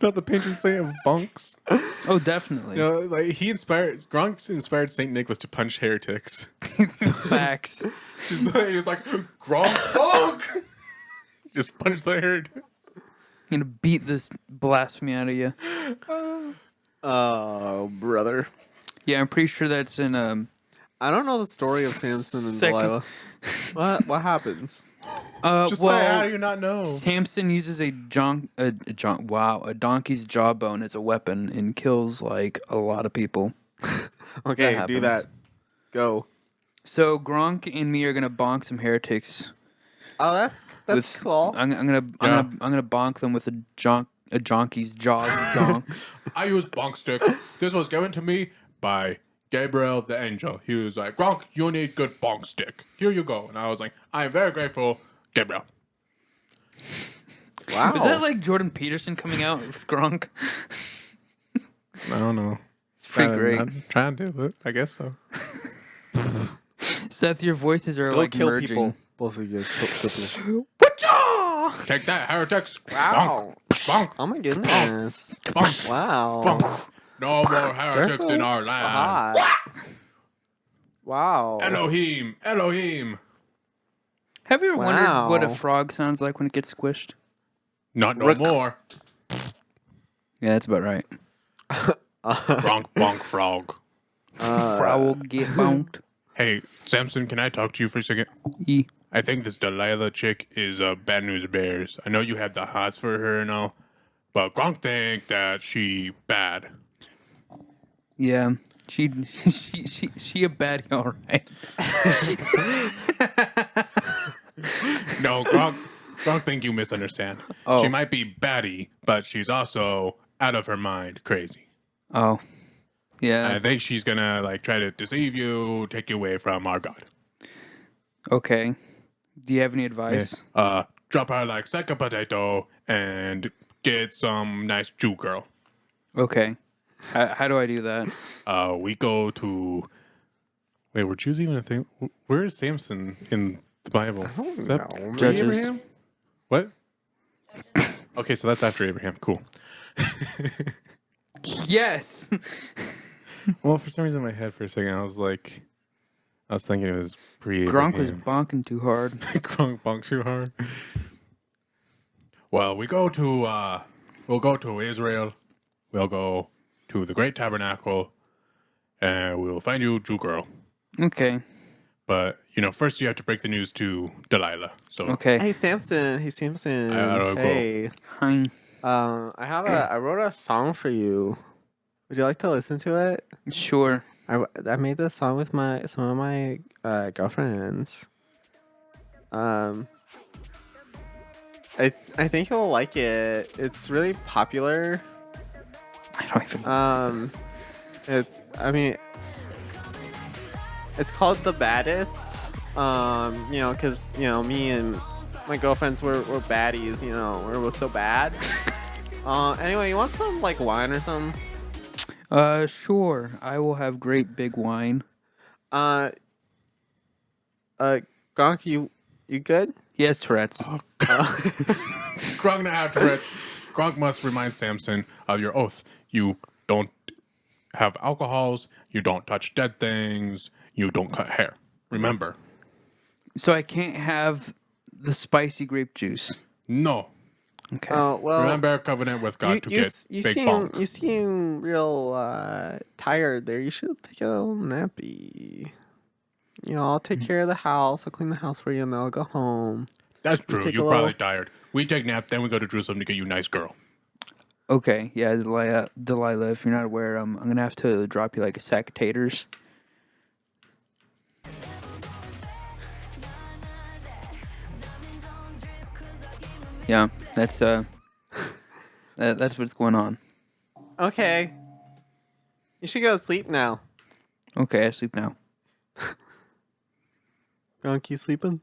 Not the patron saint of bunks. Oh, definitely. You know, like Gronk inspired Saint Nicholas to punch heretics. Facts. He was like, Gronk bunk! Just punch the heretic. Gonna beat this blasphemy out of you. Oh, brother. Yeah, I'm pretty sure that's in I don't know the story of Samson and Second- Delilah. What happens? Just like, how do you not know? Samson uses a donkey's jawbone as a weapon and kills like a lot of people. Okay, That do happens. that. Go. So Gronk and me are gonna bonk some heretics. Oh, that's with, cool. I'm gonna bonk them with a donkey's jaws jonk. I use bunk stick. This was given to me by Gabriel the angel. He was like, Gronk, you need good bunk stick. Here you go. And I was like, I am very grateful, Gabriel. Wow. Is that like Jordan Peterson coming out with Gronk? I don't know. It's pretty great. I'm trying to do it. I guess so. Seth, your voices are Go like kill merging. people. Both of you guys kill people. Take that, heretics. Wow. Bonk. Bonk. Oh my goodness. Bonk. Wow. Bonk. No more heretics in our land. Hot. Wow. Elohim. Elohim. Have you ever wondered what a Wow. frog sounds like when it gets squished? Not no Rick. more. Yeah, that's about right. Gronk, bonk, frog. Frog get bonked. Hey, Samson, can I talk to you for a second? E. I think this Delilah chick is Bad News Bears. I know you have the hots for her and all, but Gronk think that she bad. Yeah, she a baddie, all right. No, Gronk think you misunderstand. Oh. She might be baddie, but she's also out of her mind crazy. Oh, I yeah. think she's gonna like try to deceive you, take you away from our God. Okay. Do you have any advice? Drop her like sack of potato and get some nice Jew girl. Okay. How do I do that? We go to. Wait, were Jews even a thing? Where is Samson in the Bible? Is that know. Judges. Abraham? What? Okay, so that's after Abraham. Cool. Yes. Well, for some reason in my head for a second, I was thinking it was Gronk was pre-Abraham. bonking too hard. Gronk bonks too hard. Well, we'll go to Israel. We'll go to the Great Tabernacle, and we'll find you, Jew girl. Okay. But first you have to break the news to Delilah. So Okay. Hey Samson. Hey Samson. I don't know. Hey. Hi. I wrote a song for you. Would you like to listen to it? Sure. I made this song with some of my girlfriends. I think you'll like it. It's really popular. I don't even. It's called The Baddest. Because me and my girlfriends we're baddies. We're so bad. Anyway, you want some like wine or something? Sure. I will have great big wine. Gronk, you good? He has Tourette's. Gronk not have Tourette's. Gronk must remind Samson of your oath. You don't have alcohols. You don't touch dead things. You don't cut hair. Remember. So I can't have the spicy grape juice. No. Okay. Oh well. Remember our covenant with God to get big bonk. You seem real tired there. You should take a little nappy. You know, I'll take care of the house. I'll clean the house for you, and then I'll go home. That's true. take a You're little- probably tired. We take nap, then we go to Jerusalem to get you a nice girl. Okay. Yeah, Delilah, if you're not aware, I'm going to have to drop you like a sack of taters. Yeah, that's what's going on. Okay. You should go to sleep now. Okay, I sleep now. Gronk, you sleeping?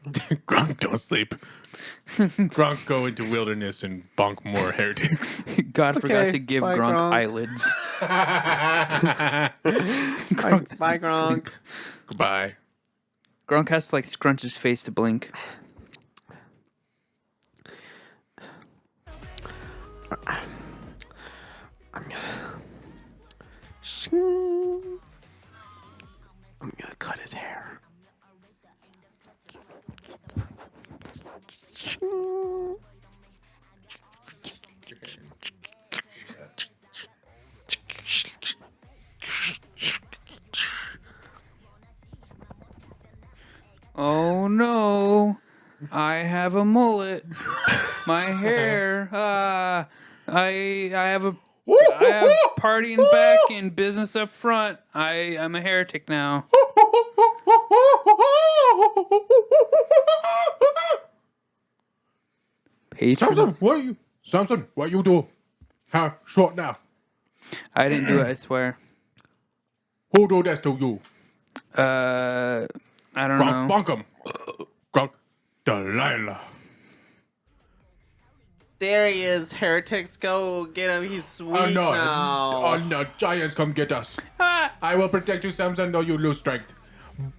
Gronk don't sleep. Gronk go into wilderness and bonk more heretics. God forgot Okay, to give bye, Gronk Gronk. eyelids. Bye, Gronk. Goodbye. Gronk has to like scrunch his face to blink. I'm gonna cut his hair. Oh no, I have a mullet. My hair. I have party in the back and business up front. I'm a heretic now. Patrons. Samson, what you do? Huh? Short now. I didn't do it, I swear. Who do that to you? I don't Gronk, know. bonk him. Gronk, Delilah. There he is. Heretics, go get him. He's sweet Oh no! now. Oh no! Giants, come get us. Ah! I will protect you, Samson, though you lose strength.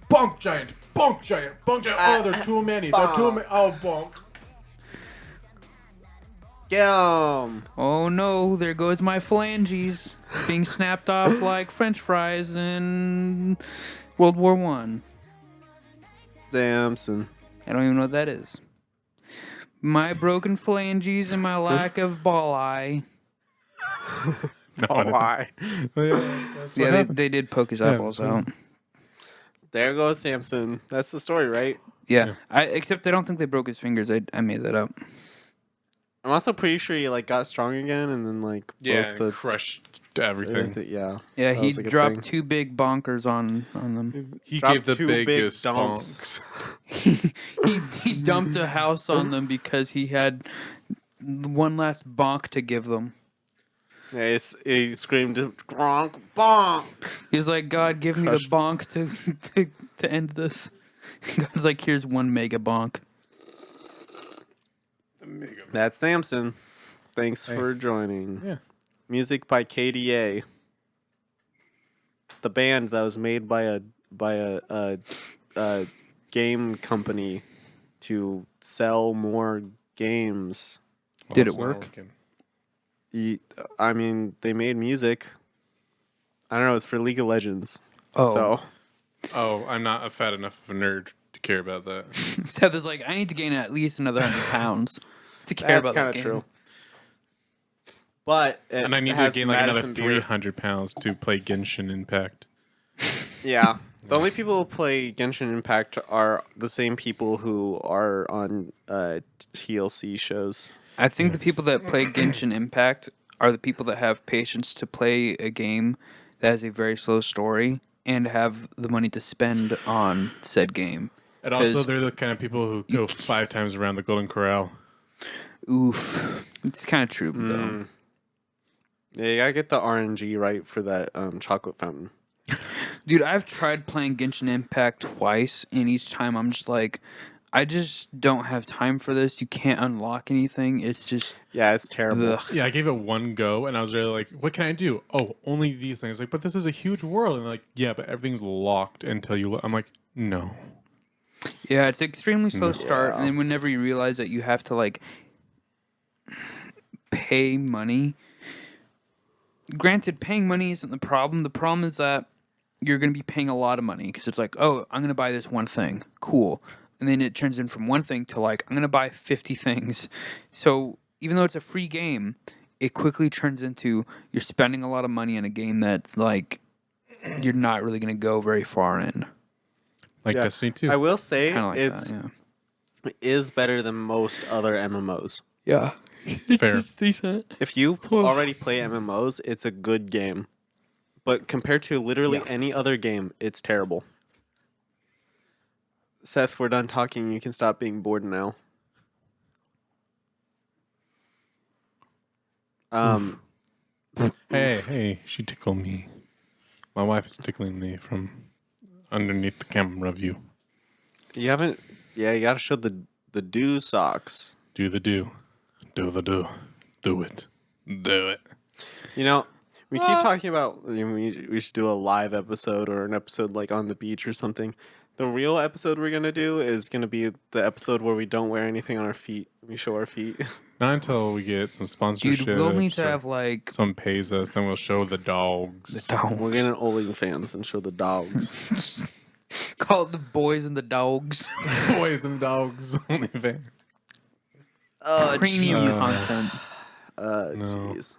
Bonk giant! Bonk giant! Bonk giant! Oh, there are too many. There are too many. Oh, bonk! Get him. Oh no, there goes my phalanges being snapped off like French fries in World War One. Samson. I don't even know what that is. My broken phalanges and my lack of ball eye. No, Why? Yeah, they did poke his eyeballs out. There goes Samson. That's the story, right? Yeah, except I don't think they broke his fingers. I made that up. I'm also pretty sure he like got strong again and then like broke the crushed everything. Yeah, That he was a good dropped thing. 2 big bonkers on them. He Dropped gave the 2 big biggest dumps. bonks. he dumped a house on them because he had one last bonk to give them. Yeah, he screamed, "Gronk, bonk!" He was like, God, give me the bonk to end this. God's like, here's 1 mega bonk. That's Samson. Thanks for joining. Yeah. Music by KDA. The band that was made by a game company to sell more games. Did it it's not work? working. I mean, they made music. I don't know. It's for League of Legends. Oh. So Oh, I'm not a fat enough of a nerd to care about that. Seth is like, I need to gain at least another 100 pounds to care that's about kind that of game. true. But it And I need to has gain like another Madison Beer. 300 pounds to play Genshin Impact. Yeah. The only people who play Genshin Impact are the same people who are on TLC shows. I think the people that play Genshin Impact are the people that have patience to play a game that has a very slow story and have the money to spend on said game. And also, 'Cause- they're the kind of people who go 5 times around the Golden Corral. Oof. It's kind of true, though. Yeah, you gotta get the RNG right for that chocolate fountain. Dude, I've tried playing Genshin Impact twice, and each time I'm just like, I just don't have time for this. You can't unlock anything. It's just, Yeah, it's terrible. ugh. Yeah, I gave it one go, and I was really like, "What can I do? Oh, only these things." Like, but this is a huge world, and like, yeah, but everything's locked until you. I'm like, no. Yeah, it's extremely slow start, Yeah. and then whenever you realize that you have to like pay money. Granted, paying money isn't the problem. The problem is that you're going to be paying a lot of money because it's like, oh, I'm going to buy this one thing. Cool. And then it turns in from one thing to like, I'm going to buy 50 things. So even though it's a free game, it quickly turns into you're spending a lot of money on a game that's like, you're not really going to go very far in. Like Yeah. Destiny 2. I will say Kind of like it's that, it is better than most other MMOs. yeah. Fair. It's decent. If you already play MMOs, it's a good game. But compared to literally any other game, it's terrible. Seth, we're done talking. You can stop being bored now. Hey, she tickled me. My wife is tickling me from underneath the camera view. You haven't. Yeah, you gotta show the do socks. Do the do. Do the do. Do it. Do it. You know, we keep talking about we should do a live episode or an episode like on the beach or something. The real episode we're gonna do is gonna be the episode where we don't wear anything on our feet. We show our feet. Not until we get some sponsorship. Dude, we'll need to have like someone pays us, then we'll show the dogs. We'll get an OnlyFans and show the dogs. Call it the boys and the dogs. Boys and dogs only fan. Premium jeez. content. No. Jeez.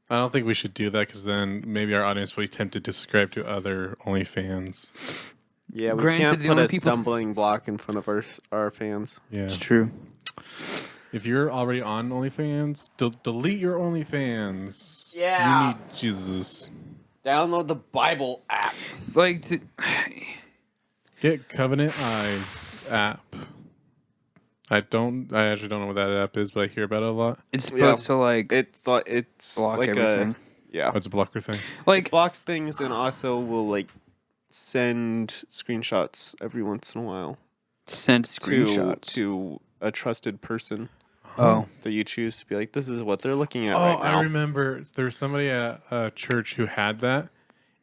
I don't think we should do that because then maybe our audience will be tempted to subscribe to other OnlyFans. Yeah, we Granted, can't the put only a people- stumbling block in front of our fans. Yeah. It's true. If you're already on OnlyFans, delete your OnlyFans. Yeah. You need Jesus. Download the Bible app. Like, Get Covenant Eyes app. I actually don't know what that app is, but I hear about it a lot. it's supposed to like It's block like everything. yeah. Oh, it's a blocker thing. Like, Blocks things and also will like send screenshots every once in a while send screenshots. to a trusted person Oh, that you choose to be like, this is what they're looking at Oh, right now. I remember there was somebody at a church who had that,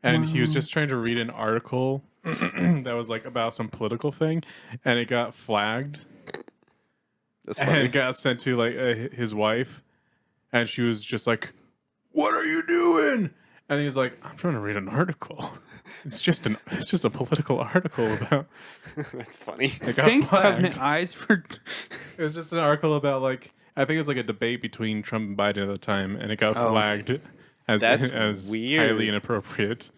and he was just trying to read an article that was like about some political thing, and it got flagged, That's and funny. it got sent to like his wife, and she was just like, "What are you doing?" And he was like, "I'm trying to read an article. It's just a political article about." That's funny. It got thanks, flagged. Covenant Eyes, for. It was just an article about like I think it was like a debate between Trump and Biden at the time, and it got flagged as That's as weird. highly inappropriate.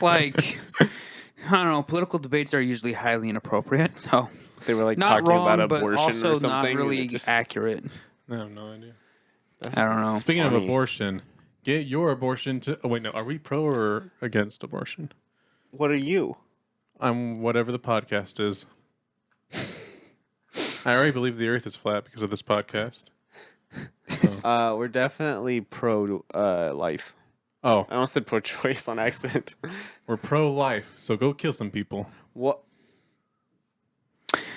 Like, I don't know. Political debates are usually highly inappropriate, so They were like not talking wrong, about but abortion also or something. not and really it just, accurate. I have no idea. I don't know. Speaking of funny. abortion, get your abortion to. Oh wait, no. Are we pro or against abortion? What are you? I'm whatever the podcast is. I already believe the Earth is flat because of this podcast. We're definitely pro life. Oh, I almost said pro choice on accident. we're pro life, so go kill some people. What?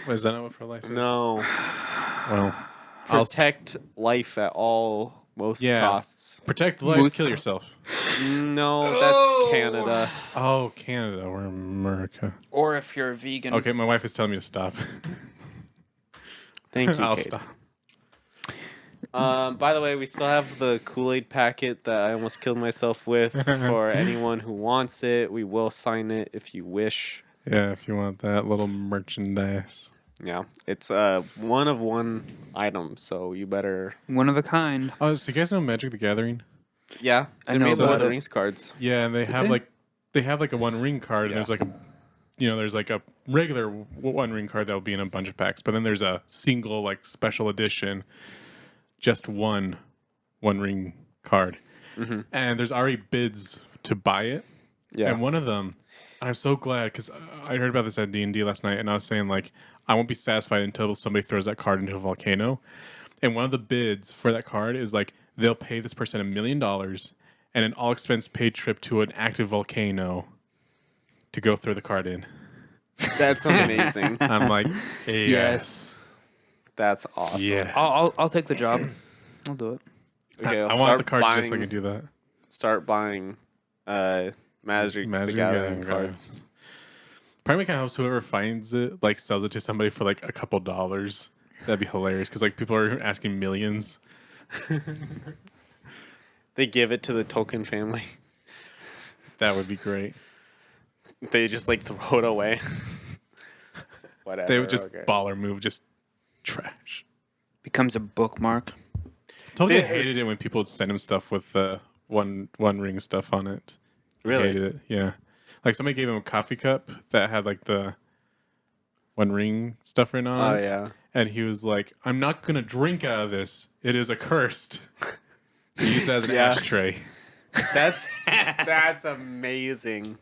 Wait, is that not what pro life is? No. Well, I'll Protect life at all most Yeah. costs. protect life. Moose- Kill yourself. No, that's Canada. Oh, Canada. We're America. Or if you're a vegan. Okay, my wife is telling me to stop. Thank you, I'll Kate. stop. By the way, we still have the Kool-Aid packet that I almost killed myself with. For anyone who wants it, we will sign it if you wish. Yeah, if you want that little merchandise. Yeah, it's one of one item, so you better. One of a kind. Oh, so you guys know Magic the Gathering? Yeah, I they know made the about Lord of the it. Rings cards. Yeah, and they have they? a One Ring card, and Yeah. there's like a, there's like a regular One Ring card that will be in a bunch of packs, but then there's a single like special edition, just one Ring card, and there's already bids to buy it. Yeah, And one of them, I'm so glad because I heard about this at D&D last night, and I was saying like I won't be satisfied until somebody throws that card into a volcano. And one of the bids for that card is like they'll pay this person $1 million and an all expense paid trip to an active volcano to go throw the card in. that's amazing. I'm like, yes, Yes. That's awesome. yes. I'll take the job. I'll do it. Okay, I I'll want start the card buying, just so I can do that. Start buying Magic the Magic Gathering Gathering cards. Probably kind of helps whoever finds it, like sells it to somebody for like a couple dollars. That'd be hilarious because like people are asking millions. They give it to the Tolkien family. That would be great. They just like throw it away. Whatever. They would just baller move, just trash. Becomes a bookmark. Tolkien hated it when people would send him stuff with one ring stuff on it. He Really? hated it. Yeah. Like somebody gave him a coffee cup that had like the One Ring stuff written on Oh it. yeah. And he was like, I'm not going to drink out of this. It is accursed. He used it as an Yeah. ashtray. That's amazing.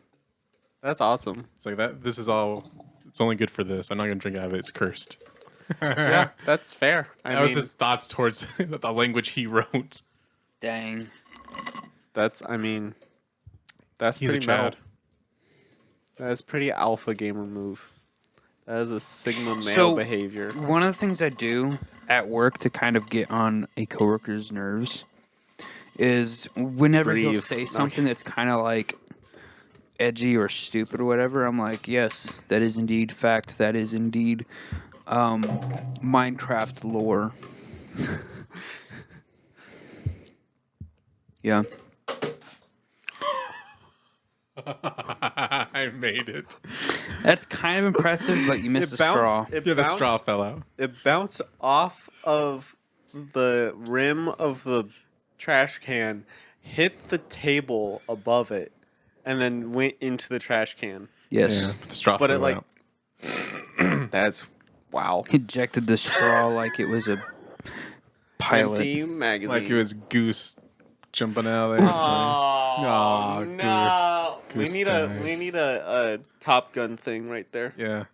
That's awesome. It's like that. This is all. It's only good for this. I'm not going to drink out of it. It's cursed. Yeah, that's fair. That was his thoughts towards the language he wrote. Dang. That's He's a pretty metal. Chad. That's pretty alpha gamer move. That is a Sigma male So- behavior. One of the things I do at work to kind of get on a coworker's nerves is whenever he'll Breathe. say No. something that's kind of like edgy or stupid or whatever, I'm like, yes, that is indeed fact. That is indeed Minecraft lore. Yeah. I made it. That's kind of impressive, but you missed a straw. It Yeah, the bounced, straw fell out. It bounced off of the rim of the trash can, hit the table above it, and then went into the trash can. Yes. Yeah, but the straw But it fell like out. that's wow. Ejected the straw like it was a pilot. Empty magazine. Like it was Goose jumping out of there. Oh, Aw, no! Goose We died. need a Top Gun thing right there. Yeah.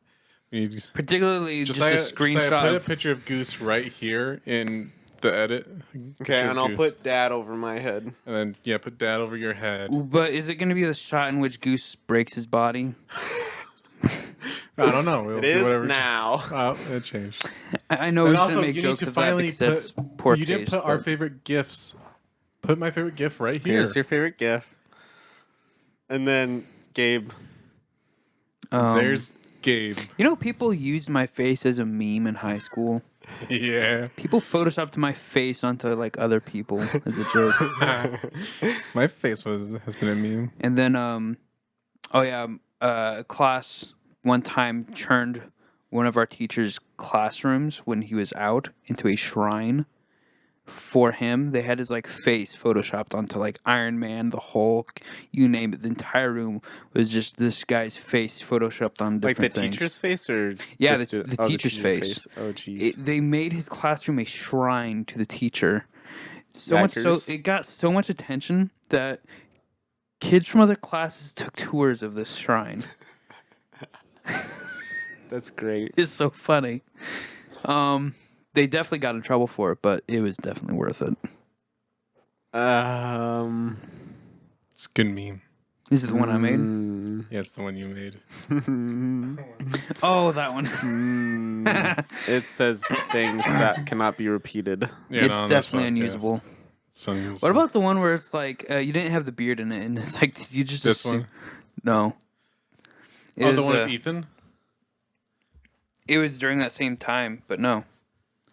We need Particularly just a Josiah, screenshot put a of picture of Goose right here in the edit. Okay, Picture of and I'll Goose. put Dad over my head. And then put that over your head. But is it going to be the shot in which Goose breaks his body? I don't know. We'll It do is whatever. now. Oh, it changed. I know And we also, shouldn't make you need jokes to of that finally because put. that's poor You didn't taste, put our but- favorite gifs. Put my favorite gif right here. Here's your favorite GIF. And then Gabe. There's Gabe. You know, people used my face as a meme in high school. Yeah. People photoshopped my face onto like other people as a joke. My face has been a meme. And then, class one time turned one of our teachers' classrooms when he was out into a shrine for him. They had his like face photoshopped onto like Iron Man, the Hulk, you name it. The entire room was just this guy's face photoshopped on Like different the things. teacher's face or Yeah, the the student? teacher's face. Oh jeez. They made his classroom a shrine to the teacher. So much Yikers. so it got so much attention that kids from other classes took tours of this shrine. That's great. It's so funny. They definitely got in trouble for it, but it was definitely worth it. It's a good meme. This is the one I made. Yeah, it's the one you made. Oh, that one. It says things that cannot be repeated. Yeah, It's no, on this definitely podcast. unusable. It's unusable. What about the one where it's like you didn't have the beard in it, and it's like, did you just this assume- one? No. It Oh, the was, one with Ethan? It was during that same time, but no,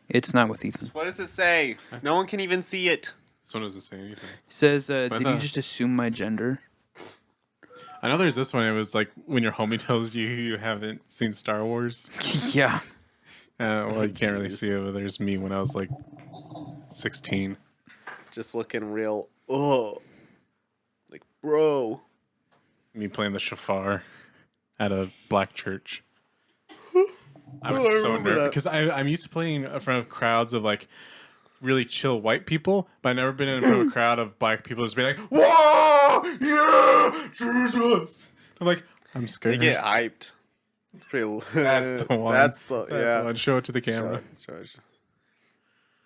it's not with Ethan. What does it say? No one can even see it. This one doesn't say anything. It says, did you thought- just assume my gender? I know there's this one. It was like when your homie tells you you haven't seen Star Wars. Yeah. Well, you can't really jeez. see it, but there's me when I was like 16. Just looking real. Oh, like bro. Me playing the shofar at a black church. I was Oh, I so remember nervous that. because I'm used to playing in front of crowds of like really chill white people, but I've never been in front of a crowd of black people just being like, "Whoa, yeah, Jesus!" I'm like, I'm They scared. get hyped. It's pretty. That's the one. That's the That's yeah. the one. Show it to the camera. Show it.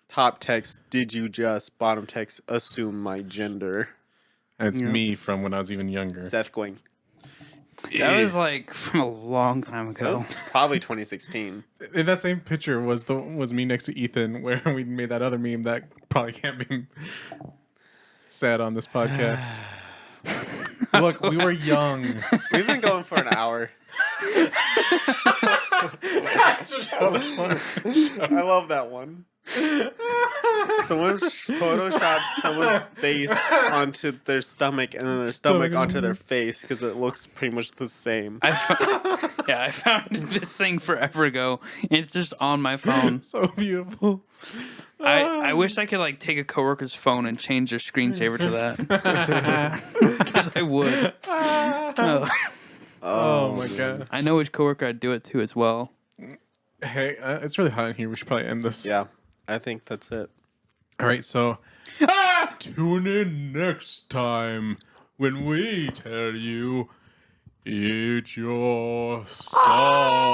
Top text. Did you just? Bottom text. Assume my gender. And it's me from when I was even younger. Seth going. That was like from a long time That ago. was probably 2016. In that same picture was me next to Ethan, where we made that other meme that probably can't be said on this podcast. Look, we were young. We've been going for an hour. I love that one. Someone photoshopped someone's face onto their stomach and then their stomach onto their face because it looks pretty much the same. I found this thing forever ago. And it's just on my phone. So beautiful. I wish I could like take a coworker's phone and change their screensaver to that. Because I would. Oh my god. I know which coworker I'd do it to as well. Hey, it's really hot in here. We should probably end this. Yeah, I think that's it. All right, so tune in next time when we tell you it's your song.